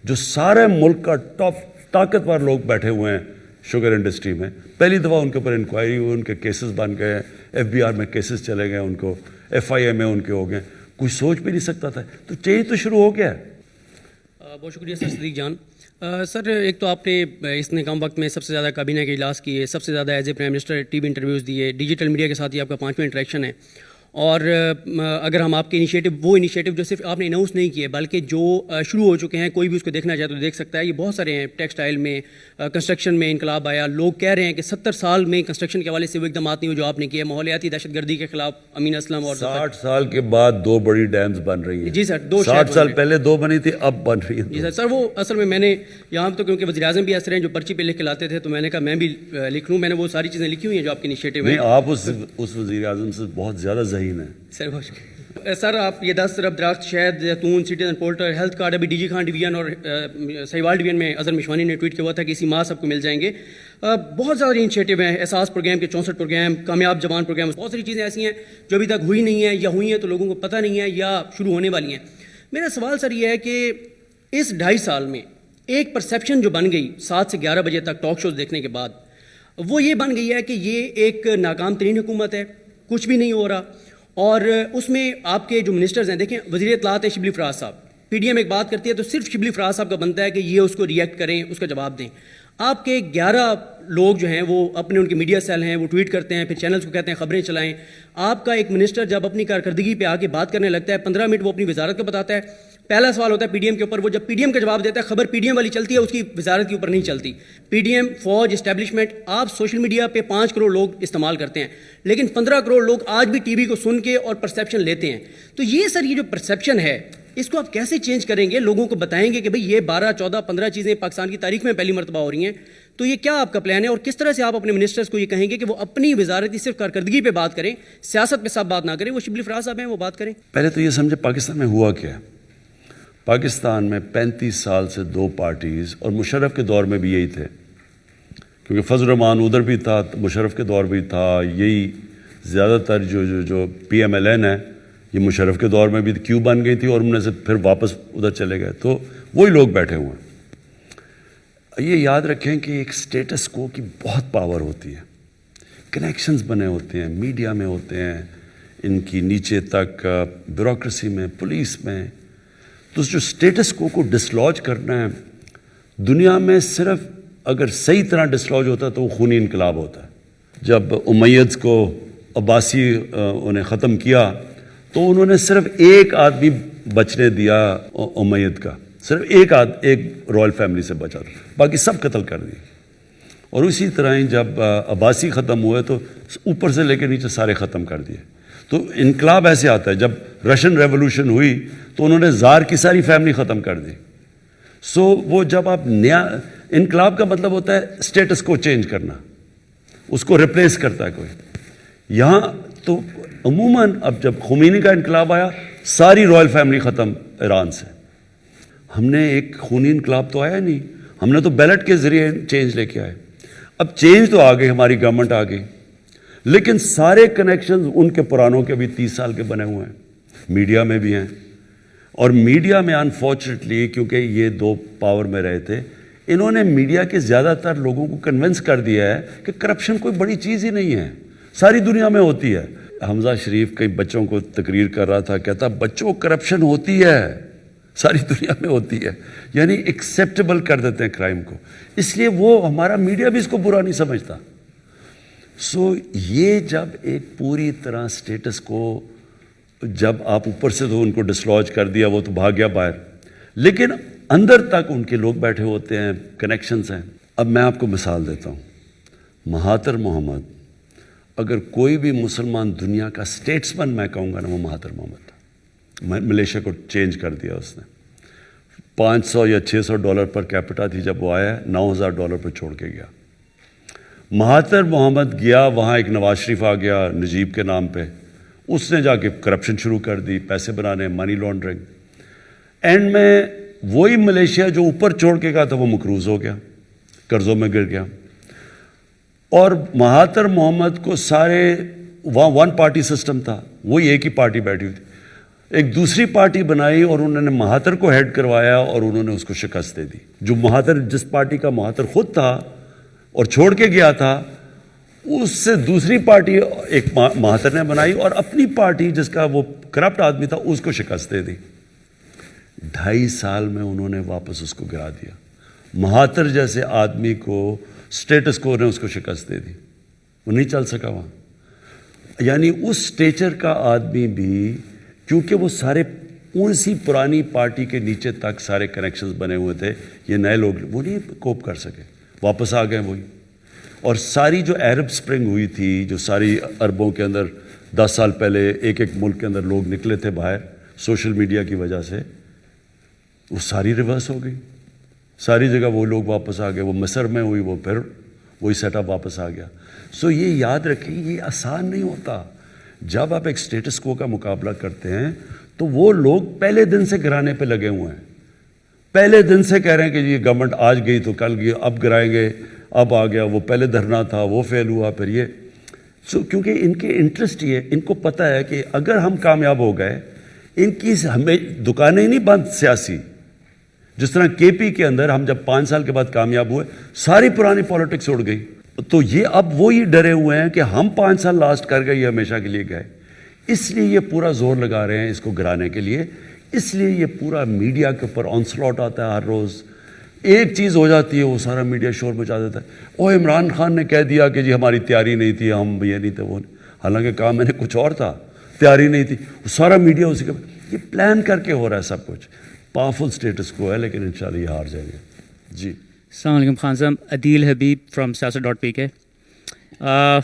جو سارے ملک کا ٹاپ طاقتور لوگ بیٹھے ہوئے ہیں شوگر انڈسٹری میں، پہلی دفعہ ان کے اوپر انکوائری ہوئی، ان کے کیسز بن گئے، FBI میں کیسز چلے گئے، ان کو FIA میں ان کے ہو گئے. کوئی سوچ بھی نہیں سکتا تھا. تو چینج تو شروع ہو گیا ہے. بہت شکریہ سر صدیق جان. سر ایک تو آپ نے اس نے کم وقت میں سب سے زیادہ کابینہ کے اجلاس کیے، سب سے زیادہ as a prime minister T V interviews دیے، ڈیجیٹل میڈیا کے ساتھ ہی آپ کا 5واں انٹریکشن ہے. اور اگر ہم آپ کے وہ انیشیٹو جو صرف آپ نے اناؤنس نہیں کیے بلکہ جو شروع ہو چکے ہیں، کوئی بھی اس کو دیکھنا چاہے تو دیکھ سکتا ہے. یہ بہت سارے ہیں. ٹیکسٹائل میں، کنسٹرکشن میں انقلاب آیا. لوگ کہہ رہے ہیں کہ 70 سال میں کنسٹرکشن کے حوالے سے وہ اقدامات نہیں ہوئے جو آپ نے کیے. ماحولیاتی دہشت گردی کے خلاف امین اسلم اور 60 سال کے بعد 2 بڑی ڈیمز بن رہی ہیں. جی سر، 60 سال پہلے 2 بنی تھی، اب بن رہی ہیں. جی سر وہ اصل میں نے یہاں تو کیونکہ وزیر اعظم بھی ایسے ہیں جو پرچی پہ لکھ کے لاتے تھے، تو میں نے کہا میں بھی لکھ لوں. میں نے وہ ساری چیزیں لکھی ہوئی ہیں جو آپ کے انیشیٹو ہیں. نہیں، آپ اس وزیر اعظم سے بہت زیادہ ذہین ہیں. سر بہت شکریہ. سر آپ یہ 10 ارب درخت شہد زیتون سٹیزن پورٹل ہیلتھ کارڈ ابھی DG خان ڈویژن اور سہیوال ڈویژن میں اظہر مشوانی نے ٹویٹ کیا ہوا تھا کہ اسی ماہ سب کو مل جائیں گے. بہت سارے انیشیٹو ہیں، احساس پروگرام کے 64 پروگرام، کامیاب جوان پروگرام، بہت ساری چیزیں ایسی ہیں جو ابھی تک ہوئی نہیں ہیں یا ہوئی ہیں تو لوگوں کو پتہ نہیں ہے یا شروع ہونے والی ہیں. میرا سوال سر یہ ہے کہ اس 2.5 سال میں ایک پرسیپشن جو بن گئی 7 سے 11 بجے تک ٹاک شوز دیکھنے کے بعد، وہ یہ بن گئی ہے کہ یہ ایک ناکام ترین حکومت ہے، کچھ بھی نہیں ہو رہا. اور اس میں آپ کے جو منسٹرز ہیں، دیکھیں وزیر اطلاعات ہے شبلی فراز صاحب، PDM ایک بات کرتی ہے تو صرف شبلی فراز صاحب کا بنتا ہے کہ یہ اس کو ریئیکٹ کریں، اس کا جواب دیں. آپ کے 11 لوگ جو ہیں وہ اپنے ان کے میڈیا سیل ہیں، وہ ٹویٹ کرتے ہیں، پھر چینلز کو کہتے ہیں خبریں چلائیں. آپ کا ایک منسٹر جب اپنی کارکردگی پہ آ کے بات کرنے لگتا ہے 15 منٹ وہ اپنی وزارت کا بتاتا ہے. پہلا سوال ہوتا ہے PDM کے اوپر، وہ جب PDM کا جواب دیتا ہے خبر PDM والی چلتی ہے، اس کی وزارت کے اوپر نہیں چلتی. PDM، فوج، اسٹیبلشمنٹ، آپ سوشل میڈیا پہ 5 کروڑ لوگ استعمال کرتے ہیں، لیکن 15 کروڑ لوگ آج بھی ٹی وی کو سن کے اور پرسیپشن لیتے ہیں. تو یہ سر یہ جو پرسیپشن ہے اس کو آپ کیسے چینج کریں گے؟ لوگوں کو بتائیں گے کہ بھئی یہ 12، 14، 15 چیزیں پاکستان کی تاریخ میں پہلی مرتبہ ہو رہی ہیں. تو یہ کیا آپ کا پلان ہے اور کس طرح سے آپ اپنے منسٹرز کو یہ کہیں گے کہ وہ اپنی وزارت کی صرف کارکردگی پہ بات کریں، سیاست پہ سب بات نہ کریں؟ وہ شبلی فراز صاحب ہیں، وہ بات کریں. پہلے تو یہ سمجھے پاکستان میں ہوا کیا ہے. پاکستان میں 35 سال سے 2 پارٹیز، اور مشرف کے دور میں بھی یہی تھے، کیونکہ فضل الرحمان ادھر بھی تھا، مشرف کے دور بھی تھا. یہی زیادہ تر جو PMLN ہے یہ مشرف کے دور میں بھی کیوں بن گئی تھی اور انہوں نے سے پھر واپس ادھر چلے گئے. تو وہی لوگ بیٹھے ہوئے ہیں. یہ یاد رکھیں کہ ایک سٹیٹس کو کی بہت پاور ہوتی ہے، کنیکشنز بنے ہوتے ہیں، میڈیا میں ہوتے ہیں، ان کی نیچے تک بیوروکریسی میں، پولیس میں. تو جو سٹیٹس کو ڈسلوج کرنا ہے دنیا میں، صرف اگر صحیح طرح ڈسلوج ہوتا ہے تو وہ خونی انقلاب ہوتا ہے. جب امیدز کو عباسی انہیں ختم کیا تو انہوں نے صرف ایک آدمی بچنے دیا امید کا، صرف ایک رائل فیملی سے بچا تھا، باقی سب قتل کر دیے. اور اسی طرح ہی جب عباسی ختم ہوئے تو اوپر سے لے کے نیچے سارے ختم کر دیے. تو انقلاب ایسے آتا ہے. جب رشین ریولوشن ہوئی تو انہوں نے زار کی ساری فیملی ختم کر دی. سو وہ جب آپ نیا انقلاب کا مطلب ہوتا ہے سٹیٹس کو چینج کرنا، اس کو ریپلیس کرتا ہے کوئی. یہاں تو عموماً اب جب خمینی کا انقلاب آیا ساری رائل فیملی ختم ایران سے. ہم نے ایک خونی انقلاب تو آیا نہیں، ہم نے تو بیلٹ کے ذریعے چینج لے کے آئے. اب چینج تو آ گئی، ہماری گورنمنٹ آ گئی، لیکن سارے کنیکشنز ان کے پرانوں کے بھی 30 سال کے بنے ہوئے ہیں، میڈیا میں بھی ہیں. اور میڈیا میں انفارچونیٹلی کیونکہ یہ 2 پاور میں رہے تھے، انہوں نے میڈیا کے زیادہ تر لوگوں کو کنونس کر دیا ہے کہ کرپشن کوئی بڑی چیز ہی نہیں ہے، ساری دنیا میں ہوتی ہے. حمزہ شریف کئی بچوں کو تقریر کر رہا تھا، کہتا بچوں کرپشن ہوتی ہے، ساری دنیا میں ہوتی ہے. یعنی ایکسیپٹیبل کر دیتے ہیں کرائم کو، اس لیے وہ ہمارا میڈیا بھی اس کو برا نہیں سمجھتا. سو یہ جب ایک پوری طرح سٹیٹس کو جب آپ اوپر سے تو ان کو ڈسلوج کر دیا، وہ تو بھاگ گیا باہر، لیکن اندر تک ان کے لوگ بیٹھے ہوتے ہیں، کنیکشنز ہیں. اب میں آپ کو مثال دیتا ہوں. مہاتر محمد، اگر کوئی بھی مسلمان دنیا کا سٹیٹسمن میں کہوں گا نا، وہ مہاتر محمد تھا. ملیشیا کو چینج کر دیا اس نے. $500 یا $600 پر کیپٹا تھی جب وہ آیا، $9,000 پر چھوڑ کے گیا. مہاتر محمد گیا وہاں، ایک نواز شریف آ گیا نجیب کے نام پہ، اس نے جا کے کرپشن شروع کر دی، پیسے بنانے، منی لانڈرنگ. اینڈ میں وہی ملیشیا جو اوپر چھوڑ کے گیا تھا وہ مقروض ہو گیا، قرضوں میں گر گیا. اور مہاتر محمد کو سارے وہاں ون پارٹی سسٹم تھا، وہی ایک ہی پارٹی بیٹھی ہوئی تھی، ایک دوسری پارٹی بنائی اور انہوں نے مہاتر کو ہیڈ کروایا اور انہوں نے اس کو شکست دے دی. جو مہاتر، جس پارٹی کا مہاتر خود تھا اور چھوڑ کے گیا تھا، اس سے دوسری پارٹی ایک مہاتر نے بنائی اور اپنی پارٹی جس کا وہ کرپٹ آدمی تھا اس کو شکست دے دی. 2.5 سال میں انہوں نے واپس اس کو گرا دیا. مہاتر جیسے آدمی کو سٹیٹس کو نے اس کو شکست دے دی، وہ نہیں چل سکا وہاں. یعنی اس سٹیچر کا آدمی بھی، کیونکہ وہ سارے اسی پرانی پارٹی کے نیچے تک سارے کنیکشنز بنے ہوئے تھے، یہ نئے لوگ وہ نہیں کوپ کر سکے، واپس آ گئے وہی. اور ساری جو عرب سپرنگ ہوئی تھی، جو ساری عربوں کے اندر 10 سال پہلے ایک ایک ملک کے اندر لوگ نکلے تھے باہر سوشل میڈیا کی وجہ سے، وہ ساری ریورس ہو گئی. ساری جگہ وہ لوگ واپس آ گئے. وہ مصر میں ہوئی، وہ پھر وہی سیٹ اپ واپس آ گیا. سو یہ یاد رکھیں، یہ آسان نہیں ہوتا. جب آپ ایک سٹیٹس کو کا مقابلہ کرتے ہیں تو وہ لوگ پہلے دن سے گرانے پہ لگے ہوئے ہیں، پہلے دن سے کہہ رہے ہیں کہ یہ گورنمنٹ آج گئی تو کل گئی، اب گرائیں گے، اب آ گیا، وہ پہلے دھرنا تھا وہ فیل ہوا، پھر یہ. سو کیونکہ ان کے انٹرسٹ یہ، ان کو پتہ ہے کہ اگر ہم کامیاب ہو گئے، ان کی ہمیں دکانیں نہیں بند سیاسی. جس طرح کے پی کے اندر ہم جب 5 سال کے بعد کامیاب ہوئے، ساری پرانی پالیٹکس اڑ گئی. تو یہ اب وہی ڈرے ہوئے ہیں کہ ہم 5 سال لاسٹ کر گئے، یہ ہمیشہ کے لیے گئے. اس لیے یہ پورا زور لگا رہے ہیں اس کو گرانے کے لیے. اس لیے یہ پورا میڈیا کے اوپر آنسلاٹ آتا ہے ہر روز. ایک چیز ہو جاتی ہے وہ سارا میڈیا شور مچا دیتا ہے. او عمران خان نے کہہ دیا کہ جی ہماری تیاری نہیں تھی، ہم یہ نہیں تھے وہ نہیں. حالانکہ کہا میں نے کچھ اور تھا، تیاری نہیں تھی. سارا میڈیا اسی کا، یہ پلان کر کے ہو رہا ہے سب کچھ. پاورفل سٹیٹس کو ہے لیکن انشاءاللہ یہ ہار جائیں گے. جی السلام علیکم خان صاحب. عدیل حبیب فرام سیاست.pk.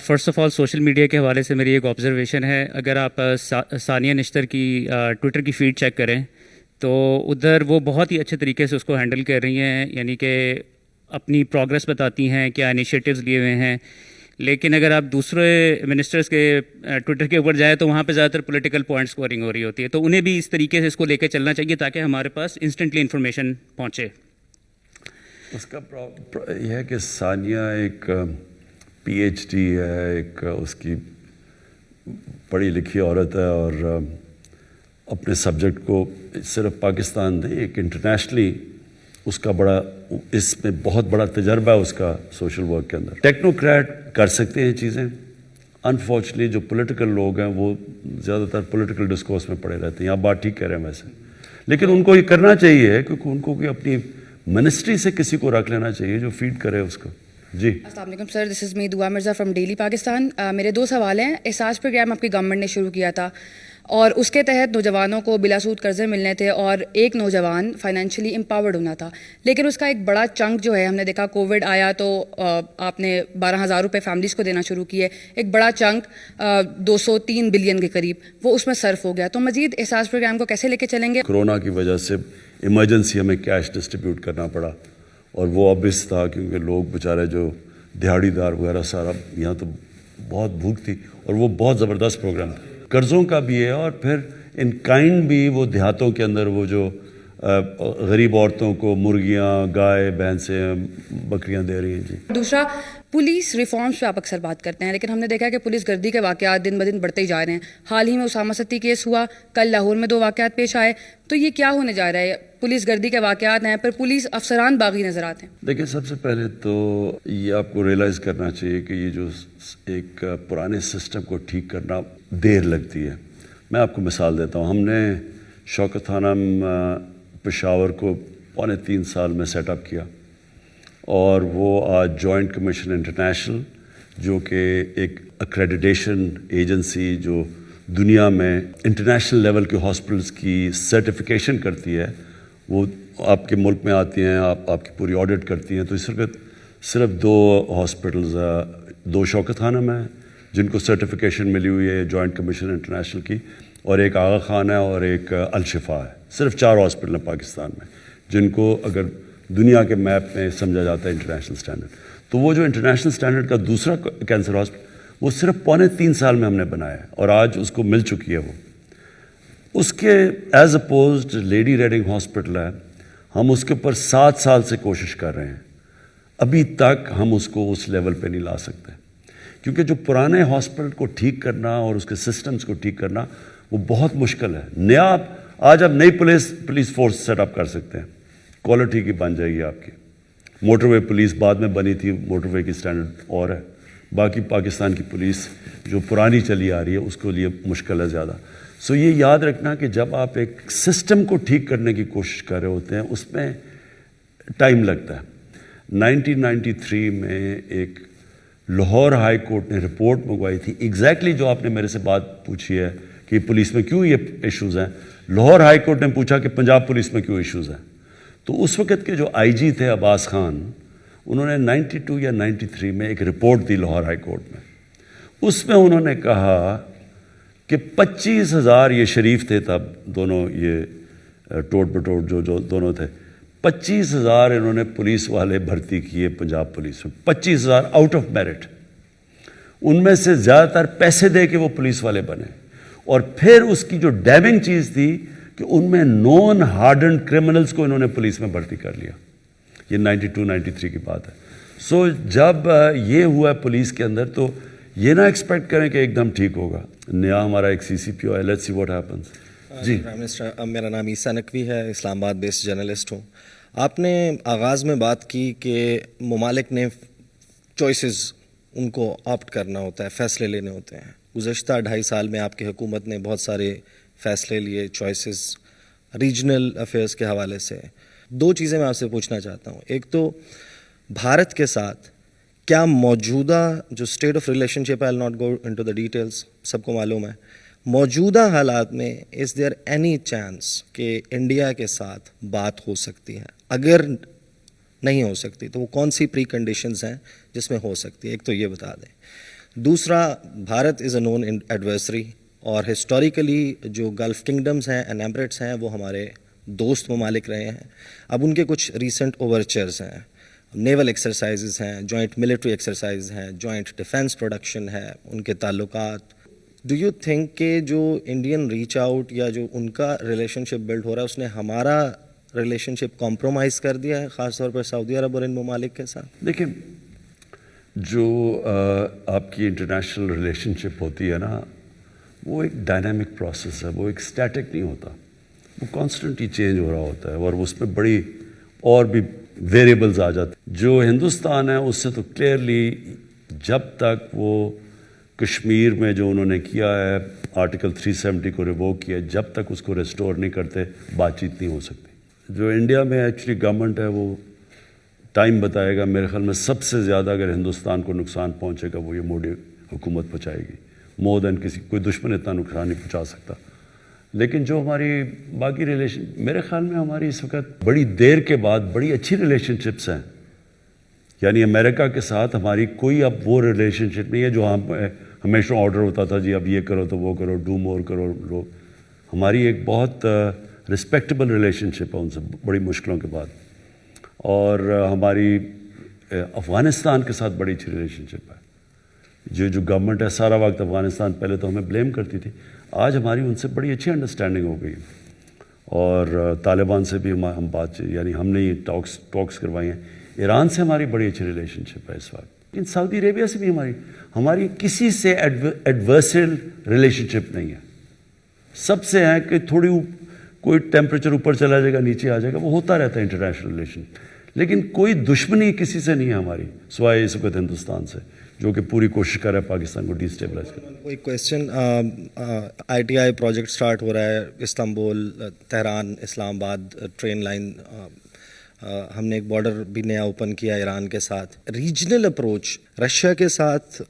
First of all social media کے حوالے سے میری ایک آبزرویشن ہے. اگر آپ ثانیہ نشتر کی ٹویٹر کی فیڈ چیک کریں تو ادھر وہ بہت ہی اچھے طریقے سے اس کو ہینڈل کر رہی ہیں، یعنی کہ اپنی پروگرس بتاتی ہیں، کیا انیشیٹوز لیے ہوئے ہیں. لیکن اگر آپ دوسرے منسٹرز کے ٹویٹر کے اوپر جائیں تو وہاں پہ زیادہ تر پولیٹیکل پوائنٹ اسکورنگ ہو رہی ہوتی ہے. تو انہیں بھی اس طریقے سے اس کو لے کے چلنا چاہیے تاکہ ہمارے پاس انسٹنٹلی انفارمیشن پہنچے. اس کا یہ ہے کہ ثانیہ ایک PhD ہے، ایک اس کی پڑھی لکھی عورت ہے اور اپنے سبجیکٹ کو صرف پاکستان نہیں، ایک انٹرنیشنلی اس کا بڑا، اس میں بہت بڑا تجربہ ہے اس کا سوشل ورک کے اندر. ٹیکنوکریٹ کر سکتے ہیں چیزیں، انفارچونیٹلی جو پولیٹیکل لوگ ہیں وہ زیادہ تر پولیٹیکل ڈسکورس میں پڑے رہتے ہیں. آپ بات ٹھیک کہہ رہے ہیں ویسے، لیکن ان کو یہ کرنا چاہیے کیونکہ ان کو کوئی اپنی منسٹری سے کسی کو رکھ لینا چاہیے جو فیڈ کرے اس کو. جی السلام علیکم سر، دس از می دعا مرزا فرام ڈیلی پاکستان. میرے 2 سوال ہیں. احساس پروگرام آپ کی گورنمنٹ نے شروع کیا تھا اور اس کے تحت نوجوانوں کو بلا سود قرضے ملنے تھے اور ایک نوجوان فائنینشلی امپاورڈ ہونا تھا. لیکن اس کا ایک بڑا چنک جو ہے، ہم نے دیکھا کووڈ آیا تو آپ نے 12,000 روپے فیملیز کو دینا شروع کیے. ایک بڑا چنک 203 بلین کے قریب وہ اس میں صرف ہو گیا. تو مزید احساس پروگرام کو کیسے لے کے چلیں گے؟ کورونا کی وجہ سے ایمرجنسی ہمیں کیش ڈسٹریبیوٹ کرنا پڑا اور وہ obvious تھا کیونکہ لوگ بیچارے جو دہاڑی دار وغیرہ سارا، یہاں تو بہت بھوک تھی اور وہ بہت زبردست پروگرام تھا. قرضوں کا بھی ہے اور پھر ان کائنڈ بھی وہ دیہاتوں کے اندر وہ جو غریب عورتوں کو مرغیاں، گائے، بھینسیں، بکریاں دے رہی ہیں. جی دوسرا، پولیس ریفارمز پہ آپ اکثر بات کرتے ہیں لیکن ہم نے دیکھا کہ پولیس گردی کے واقعات دن بدن بڑھتے ہی جا رہے ہیں. حال ہی میں اسامہ ستی کیس ہوا، کل لاہور میں 2 واقعات پیش آئے. تو یہ کیا ہونے جا رہا ہے؟ پولیس گردی کے واقعات ہیں پر پولیس افسران باغی نظر آتے ہیں. دیکھیں، سب سے پہلے تو یہ آپ کو ریئلائز کرنا چاہیے کہ یہ جو ایک پرانے سسٹم کو ٹھیک کرنا دیر لگتی ہے. میں آپ کو مثال دیتا ہوں. ہم نے شوکت تھانہ پشاور کو 3.25 سال میں سیٹ اپ کیا اور وہ آج جوائنٹ کمیشن انٹرنیشنل، جو کہ ایک ایکریڈیٹیشن ایجنسی جو دنیا میں انٹرنیشنل لیول کے ہاسپٹلس کی سرٹیفیکیشن کرتی ہے، وہ آپ کے ملک میں آتی ہیں، آپ کی پوری آڈٹ کرتی ہیں. تو اس وقت صرف 2 ہاسپٹلز، 2 شوکت خانہ میں جن کو سرٹیفیکیشن ملی ہوئی ہے جوائنٹ کمیشن انٹرنیشنل کی، اور ایک آغا خان ہے اور ایک الشفا ہے. صرف 4 ہاسپٹل ہیں پاکستان میں جن کو اگر دنیا کے میپ میں سمجھا جاتا ہے انٹرنیشنل سٹینڈرڈ. تو وہ جو انٹرنیشنل اسٹینڈرڈ کا دوسرا کینسر ہاسپٹل وہ صرف 3.25 سال میں ہم نے بنایا ہے اور آج اس کو مل چکی ہے وہ. اس کے as opposed lady reading hospital ہے, ہم اس کے اوپر 7 سال سے کوشش کر رہے ہیں, ابھی تک ہم اس کو اس لیول پہ نہیں لا سکتے, کیونکہ جو پرانے ہاسپٹل کو ٹھیک کرنا اور اس کے سسٹمز کو ٹھیک کرنا وہ بہت مشکل ہے. نیا آج آپ نئی پولیس فورس سیٹ اپ کر سکتے ہیں, کوالٹی کی بن جائے گی آپ کی. موٹر وے پولیس بعد میں بنی تھی, موٹر وے کی سٹینڈرڈ اور ہے. باقی پاکستان کی پولیس جو پرانی چلی آ رہی ہے اس کو لیے مشکل ہے زیادہ. سو یہ یاد رکھنا کہ جب آپ ایک سسٹم کو ٹھیک کرنے کی کوشش کر رہے ہوتے ہیں اس میں ٹائم لگتا ہے. 1993 میں ایک لاہور ہائی کورٹ نے رپورٹ منگوائی تھی, ایگزیکٹلی جو آپ نے میرے سے بات پوچھی ہے کہ پولیس میں کیوں یہ ایشوز ہیں. لاہور ہائی کورٹ نے پوچھا کہ پنجاب پولیس میں کیوں ایشوز ہیں. تو اس وقت کے جو آئی جی تھے عباس خان, انہوں نے 92 یا 93 میں ایک رپورٹ دی لاہور ہائی کورٹ میں. اس میں انہوں نے کہا کہ 25,000 یہ شریف تھے تب دونوں, یہ ٹوٹ بٹوٹ جو دونوں تھے, 25,000 انہوں نے پولیس والے بھرتی کیے پنجاب پولیس میں, 25,000 آؤٹ آف میرٹ. ان میں سے زیادہ تر پیسے دے کے وہ پولیس والے بنے. اور پھر اس کی جو ڈیمنگ چیز تھی کہ ان میں نون ہارڈنڈ کرمنلز کو انہوں نے پولیس میں بھرتی کر لیا. یہ 92-93 کی بات ہے. سو جب یہ ہوا پولیس کے اندر تو یہ نہ ایکسپیکٹ کریں کہ ایک دم ٹھیک ہوگا. نیا ہمارا ایک سی سی پی او ہے, لیٹس سی واٹ ہیپنس. جی پرائم منسٹر, میرا نام عیسیٰ نقوی ہے, اسلام آباد بیسڈ جرنلسٹ ہوں. آپ نے آغاز میں بات کی کہ ممالک نے چوائسز ان کو آپٹ کرنا ہوتا ہے, فیصلے لینے ہوتے ہیں. گزشتہ 2.5 سال میں آپ کی حکومت نے بہت سارے فیصلے لیے, چوائسز ریجنل افیئرس کے حوالے سے. 2 چیزیں میں آپ سے پوچھنا چاہتا ہوں. ایک تو بھارت کے ساتھ کیا موجودہ جو state of relationship, I will not go into the details, سب کو معلوم ہے, موجودہ حالات میں از دیئر اینی چانس کہ انڈیا کے ساتھ بات ہو سکتی ہے؟ اگر نہیں ہو سکتی تو وہ کون سی پری کنڈیشنز ہیں جس میں ہو سکتی ہے؟ ایک تو یہ بتا دیں. دوسرا, بھارت از اے نون ایڈورسری اور ہسٹوریکلی جو گلف کنگڈمز ہیں, ایمریٹس ہیں, وہ ہمارے دوست ممالک رہے ہیں. اب ان کے کچھ ریسنٹ اوورچرز ہیں, نیول ایکسرسائزز ہیں, جوائنٹ ملٹری ایکسرسائز ہیں, جوائنٹ ڈیفینس پروڈکشن ہے, ان کے تعلقات. ڈو یو تھنک کہ جو انڈین ریچ آؤٹ یا جو ان کا ریلیشن شپ بلڈ ہو رہا ہے اس نے ہمارا ریلیشن شپ کمپرومائز کر دیا ہے, خاص طور پر سعودی عرب اور ان ممالک کے ساتھ؟ دیکھیں, جو آپ کی انٹرنیشنل ریلیشن شپ ہوتی ہے نا, وہ ایک ڈائنامک پروسیس ہے, وہ ایک اسٹیٹک نہیں ہوتا, وہ کانسٹنٹلی چینج ہو رہا ہوتا ہے اور اس میں بڑی اور بھی ویریبلز آ جاتے. جو ہندوستان ہے اس سے تو کلیئرلی جب تک وہ کشمیر میں جو انہوں نے کیا ہے آرٹیکل 370 کو ریووک کیا, جب تک اس کو ریسٹور نہیں کرتے بات چیت نہیں ہو سکتی. جو انڈیا میں ایکچولی گورنمنٹ ہے وہ ٹائم بتائے گا. میرے خیال میں سب سے زیادہ اگر ہندوستان کو نقصان پہنچے گا وہ یہ مودی حکومت پہنچائے گی, مور دین کسی کوئی دشمن اتنا نقصان نہیں پہنچا سکتا. لیکن جو ہماری باقی ریلیشن, میرے خیال میں ہماری اس وقت بڑی دیر کے بعد بڑی اچھی ریلیشن شپس ہیں. یعنی امریکہ کے ساتھ ہماری کوئی اب وہ ریلیشن شپ نہیں ہے جو ہمیشہ آرڈر ہوتا تھا جی اب یہ کرو تو وہ کرو, ڈو مور کرو. ہماری ایک بہت رسپیکٹیبل ریلیشن شپ ہے ان سے بڑی مشکلوں کے بعد. اور ہماری افغانستان کے ساتھ بڑی اچھی ریلیشن شپ ہے. جو گورنمنٹ ہے سارا وقت افغانستان پہلے تو ہمیں بلیم کرتی تھی, آج ہماری ان سے بڑی اچھی انڈرسٹینڈنگ ہو گئی. اور طالبان سے بھی ہم بات, یعنی ہم نے یہ ٹاکس کروائی ہیں. ایران سے ہماری بڑی اچھی ریلیشن شپ ہے اس وقت. لیکن سعودی عربیہ سے بھی ہماری کسی سے ایڈورسل ریلیشن شپ نہیں ہے. سب سے ہے کہ تھوڑی کوئی ٹیمپریچر اوپر چلا جائے گا نیچے آ جائے گا, وہ ہوتا رہتا ہے انٹرنیشنل ریلیشن. لیکن کوئی دشمنی کسی سے نہیں ہے ہماری سوائے اس وقت ہندوستان سے, جو کہ پوری کوشش کر رہا ہے پاکستان کو ڈی اسٹیبلائز کرنے. کوئی question, I T I project start ہو رہا ہے استنبول, تہران, اسلام آباد ٹرین لائن. ہم نے ایک بارڈر بھی نیا اوپن کیا ایران کے ساتھ. ریجنل اپروچ رشیا کے ساتھ,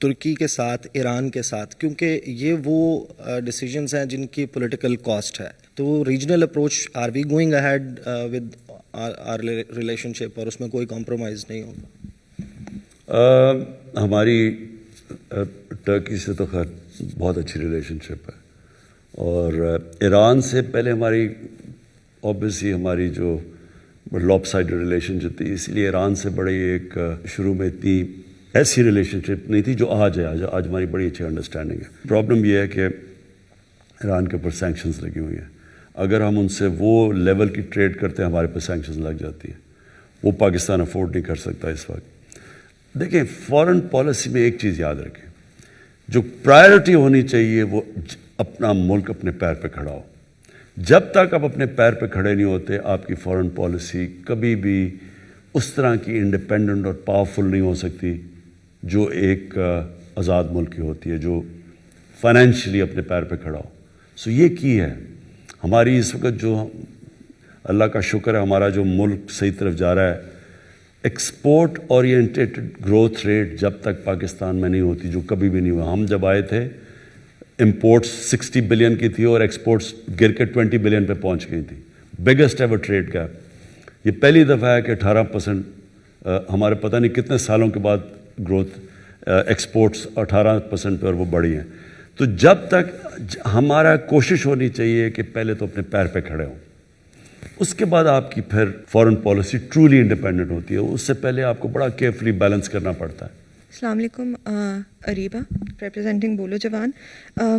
ترکی کے ساتھ, ایران کے ساتھ, کیونکہ یہ وہ ڈیسیجنز ہیں جن کی پولیٹیکل کاسٹ ہے. تو regional approach, are we going ahead with our relationship, اور اس میں کوئی کمپرومائز نہیں ہوگا؟ ہماری ٹرکی سے تو خیر بہت اچھی ریلیشن شپ ہے, اور ایران سے پہلے ہماری اوبیسلی ہماری جو لاب سائڈ ریلیشن شپ تھی. اس لیے ایران سے بڑی ایک شروع میں اتنی ایسی ریلیشن شپ نہیں تھی جو آج ہے. آج ہماری بڑی اچھی انڈرسٹینڈنگ ہے. پرابلم یہ ہے کہ ایران کے اوپر سینکشنز لگی ہوئی ہیں. اگر ہم ان سے وہ لیول کی ٹریڈ کرتے ہیں ہمارے پہ سینکشنز لگ جاتی ہیں. وہ پاکستان افورڈ نہیں کر سکتا اس وقت. دیکھیں فارن پالیسی میں ایک چیز یاد رکھیں, جو پرائرٹی ہونی چاہیے وہ اپنا ملک اپنے پیر پہ کھڑا ہو. جب تک آپ اپنے پیر پہ کھڑے نہیں ہوتے آپ کی فارن پالیسی کبھی بھی اس طرح کی انڈیپینڈنٹ اور پاورفل نہیں ہو سکتی جو ایک آزاد ملک کی ہوتی ہے, جو فائنینشلی اپنے پیر پہ کھڑا ہو. سو یہ کی ہے ہماری اس وقت, جو اللہ کا شکر ہے ہمارا جو ملک صحیح طرف جا رہا ہے. ایکسپورٹ اورینٹیڈ گروتھ ریٹ جب تک پاکستان میں نہیں ہوتی, جو کبھی بھی نہیں ہوا. ہم جب آئے تھے امپورٹس 60 بلین کی تھی اور ایکسپورٹس گر کے 20 بلین پہ پہنچ گئی تھی. Biggest ever trade gap. یہ پہلی دفعہ ہے کہ 18% ہمارے پتہ نہیں کتنے سالوں کے بعد گروتھ ایکسپورٹس 18% پہ اور وہ بڑھی ہیں. تو جب تک ہمارا کوشش ہونی چاہیے کہ پہلے تو اپنے پیر پہ کھڑے ہوں, اس کے بعد آپ کی پھر فارن پالیسی ٹرولی انڈیپینڈنٹ ہوتی ہے. اس سے پہلے آپ کو بڑا کیئرفلی بیلنس کرنا پڑتا ہے. السلام علیکم. اریبا ریپرزینٹنگ بولو جوان.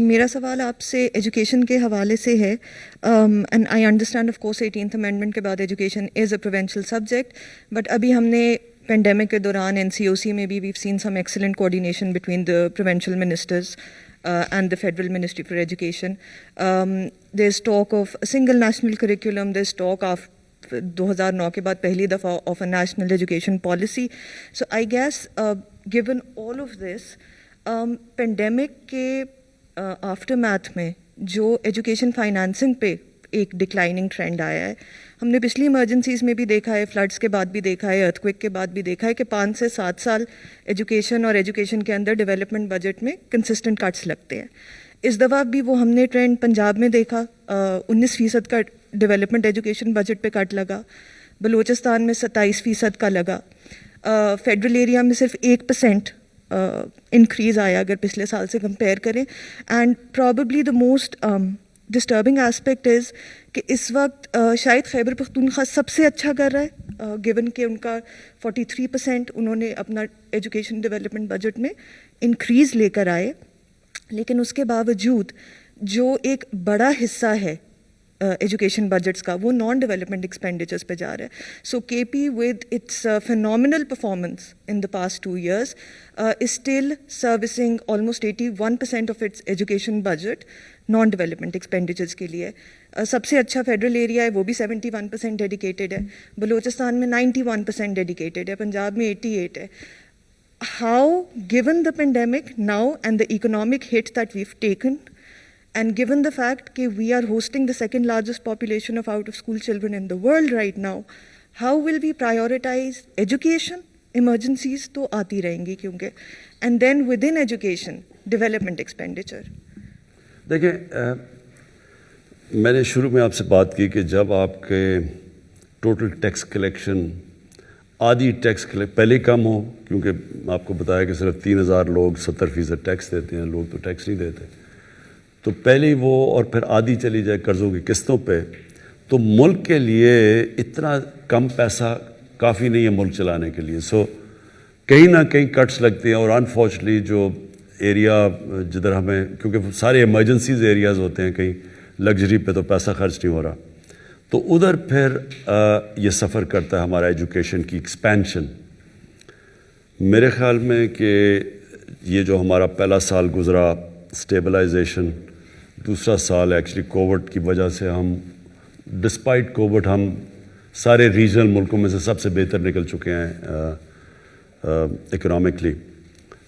میرا سوال آپ سے ایجوکیشن کے حوالے سے ہے. And I understand of course 18th amendment کے بعد education is a provincial subject, but ابھی ہم نے پینڈیمک کے دوران NCOC میں بھی we've seen some excellent coordination between the provincial ministers and the Federal Ministry for Education. There's talk of a single national curriculum. There's talk of 2009 کے بعد پہلی دفعہ of a national education policy. So I guess given all of this, pandemic کے aftermath میں جو education financing پہ ایک declining trend آیا ہے, ہم نے پچھلی ایمرجنسیز میں بھی دیکھا ہے, فلڈس کے بعد بھی دیکھا ہے, ارتھ کوئک کے بعد بھی دیکھا ہے کہ 5 سے 7 سال ایجوکیشن اور ایجوکیشن کے اندر ڈیولپمنٹ بجٹ میں کنسسٹنٹ کٹس لگتے ہیں. اس دفعہ بھی وہ ہم نے ٹرینڈ پنجاب میں دیکھا, 19% کا ڈیولپمنٹ ایجوکیشن بجٹ پہ کٹ لگا, بلوچستان میں 27% کا لگا, فیڈرل ایریا میں صرف 1% انکریز آیا اگر پچھلے سال سے کمپیئر کریں. And probably the most disturbing aspect is کہ اس وقت شاید خیبر پختونخوا سب سے اچھا کر رہا ہے, گیون کہ ان کا 43% انہوں نے اپنا ایجوکیشن ڈیولپمنٹ بجٹ میں انکریز لے کر آئے, لیکن اس کے باوجود جو ایک بڑا حصہ ہے ایجوکیشن بجٹس کا وہ نان ڈیولپمنٹ ایکسپینڈیچرز پہ جا رہا ہے. So K P with its phenomenal performance in the past 2 years is still servicing almost 81% of its education budget non development expenditures کے لیے. سب سے اچھا فیڈرل ایریا ہے, وہ بھی 71% ڈیڈیکیٹڈ ہے, بلوچستان میں 91% ڈیڈیکیٹڈ ہے, پنجاب میں 88 ہے. How, given the pandemic now and the economic hit that we've taken, and given the fact that we are hosting the second largest population of out-of-school children in the world right now, how will we prioritize education? Emergencies to aati rahengi kyunki, and then within education, development expenditure. دیکھیں میں نے شروع میں آپ سے بات کی کہ جب آپ کے ٹوٹل ٹیکس کلیکشن آدھی ٹیکس پہلے کم ہو, کیونکہ آپ کو بتایا کہ صرف 3,000 لوگ 70% ٹیکس دیتے ہیں, لوگ تو ٹیکس نہیں دیتے, تو پہلے وہ اور پھر آدھی چلی جائے قرضوں کی قسطوں پہ, تو ملک کے لیے اتنا کم پیسہ کافی نہیں ہے ملک چلانے کے لیے. سو کہیں نہ کہیں کٹس لگتے ہیں, اور انفارچونیٹلی جو ایریا جدھر ہمیں, کیونکہ سارے ایمرجنسیز ایریاز ہوتے ہیں, کہیں لگژری پہ تو پیسہ خرچ نہیں ہو رہا, تو ادھر پھر یہ سفر کرتا ہے ہمارا ایجوکیشن کی ایکسپینشن. میرے خیال میں کہ یہ جو ہمارا پہلا سال گزرا اسٹیبلائزیشن, دوسرا سال ایکچولی کووڈ کی وجہ سے ہم ڈسپائٹ کووڈ ہم سارے ریجنل ملکوں میں سے سب سے بہتر نکل چکے ہیں اکنامکلی.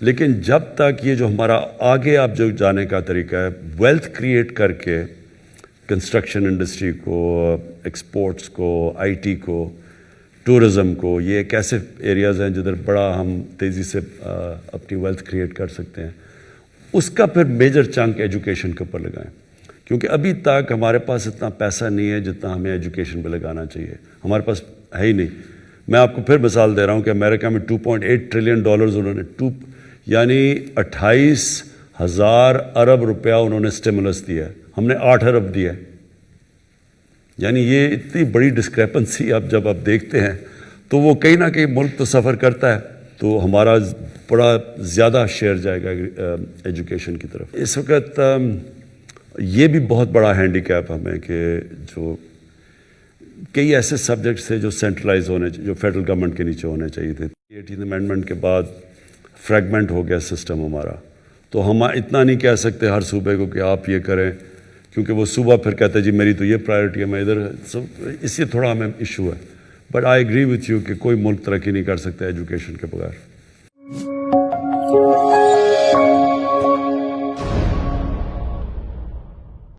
لیکن جب تک یہ جو ہمارا آگے آپ جو جانے کا طریقہ ہے, ویلتھ کریٹ کر کے کنسٹرکشن انڈسٹری کو, ایکسپورٹس کو, آئی ٹی کو, ٹورزم کو, یہ ایک ایسے ایریاز ہیں جدھر بڑا ہم تیزی سے اپنی ویلتھ کریٹ کر سکتے ہیں, اس کا پھر میجر چنک ایجوکیشن کے اوپر لگائیں, کیونکہ ابھی تک ہمارے پاس اتنا پیسہ نہیں ہے جتنا ہمیں ایجوکیشن پہ لگانا چاہیے. ہمارے پاس ہے ہی نہیں. میں آپ کو پھر مثال دے رہا ہوں کہ امریکہ میں $2.8 ٹریلین انہوں نے یعنی 28,000 ارب روپیہ انہوں نے اسٹیمولس دیا ہے, ہم نے 8 ارب دیا ہے. یعنی یہ اتنی بڑی ڈسکریپنسی اب جب آپ دیکھتے ہیں تو وہ کہیں نہ کہیں ملک تو سفر کرتا ہے، تو ہمارا بڑا زیادہ شیئر جائے گا ایجوکیشن کی طرف. اس وقت یہ بھی بہت بڑا ہینڈی کیپ ہمیں کہ جو کئی ایسے سبجیکٹس تھے جو سینٹرلائز ہونے جو فیڈرل گورنمنٹ کے نیچے ہونے چاہیے تھے. 18 امینڈمنٹ کے بعد فریگمنٹ ہو گیا سسٹم ہمارا، تو ہم اتنا نہیں کہہ سکتے ہر صوبے کو کہ آپ یہ کریں، کیونکہ وہ صوبہ پھر کہتا ہے جی میری تو یہ پرائرٹی ہے، میں ادھر. اس سے تھوڑا ہمیں ایشو ہے. But I agree with you کہ کوئی ملک ترقی نہیں کر سکتا ایجوکیشن کے بغیر.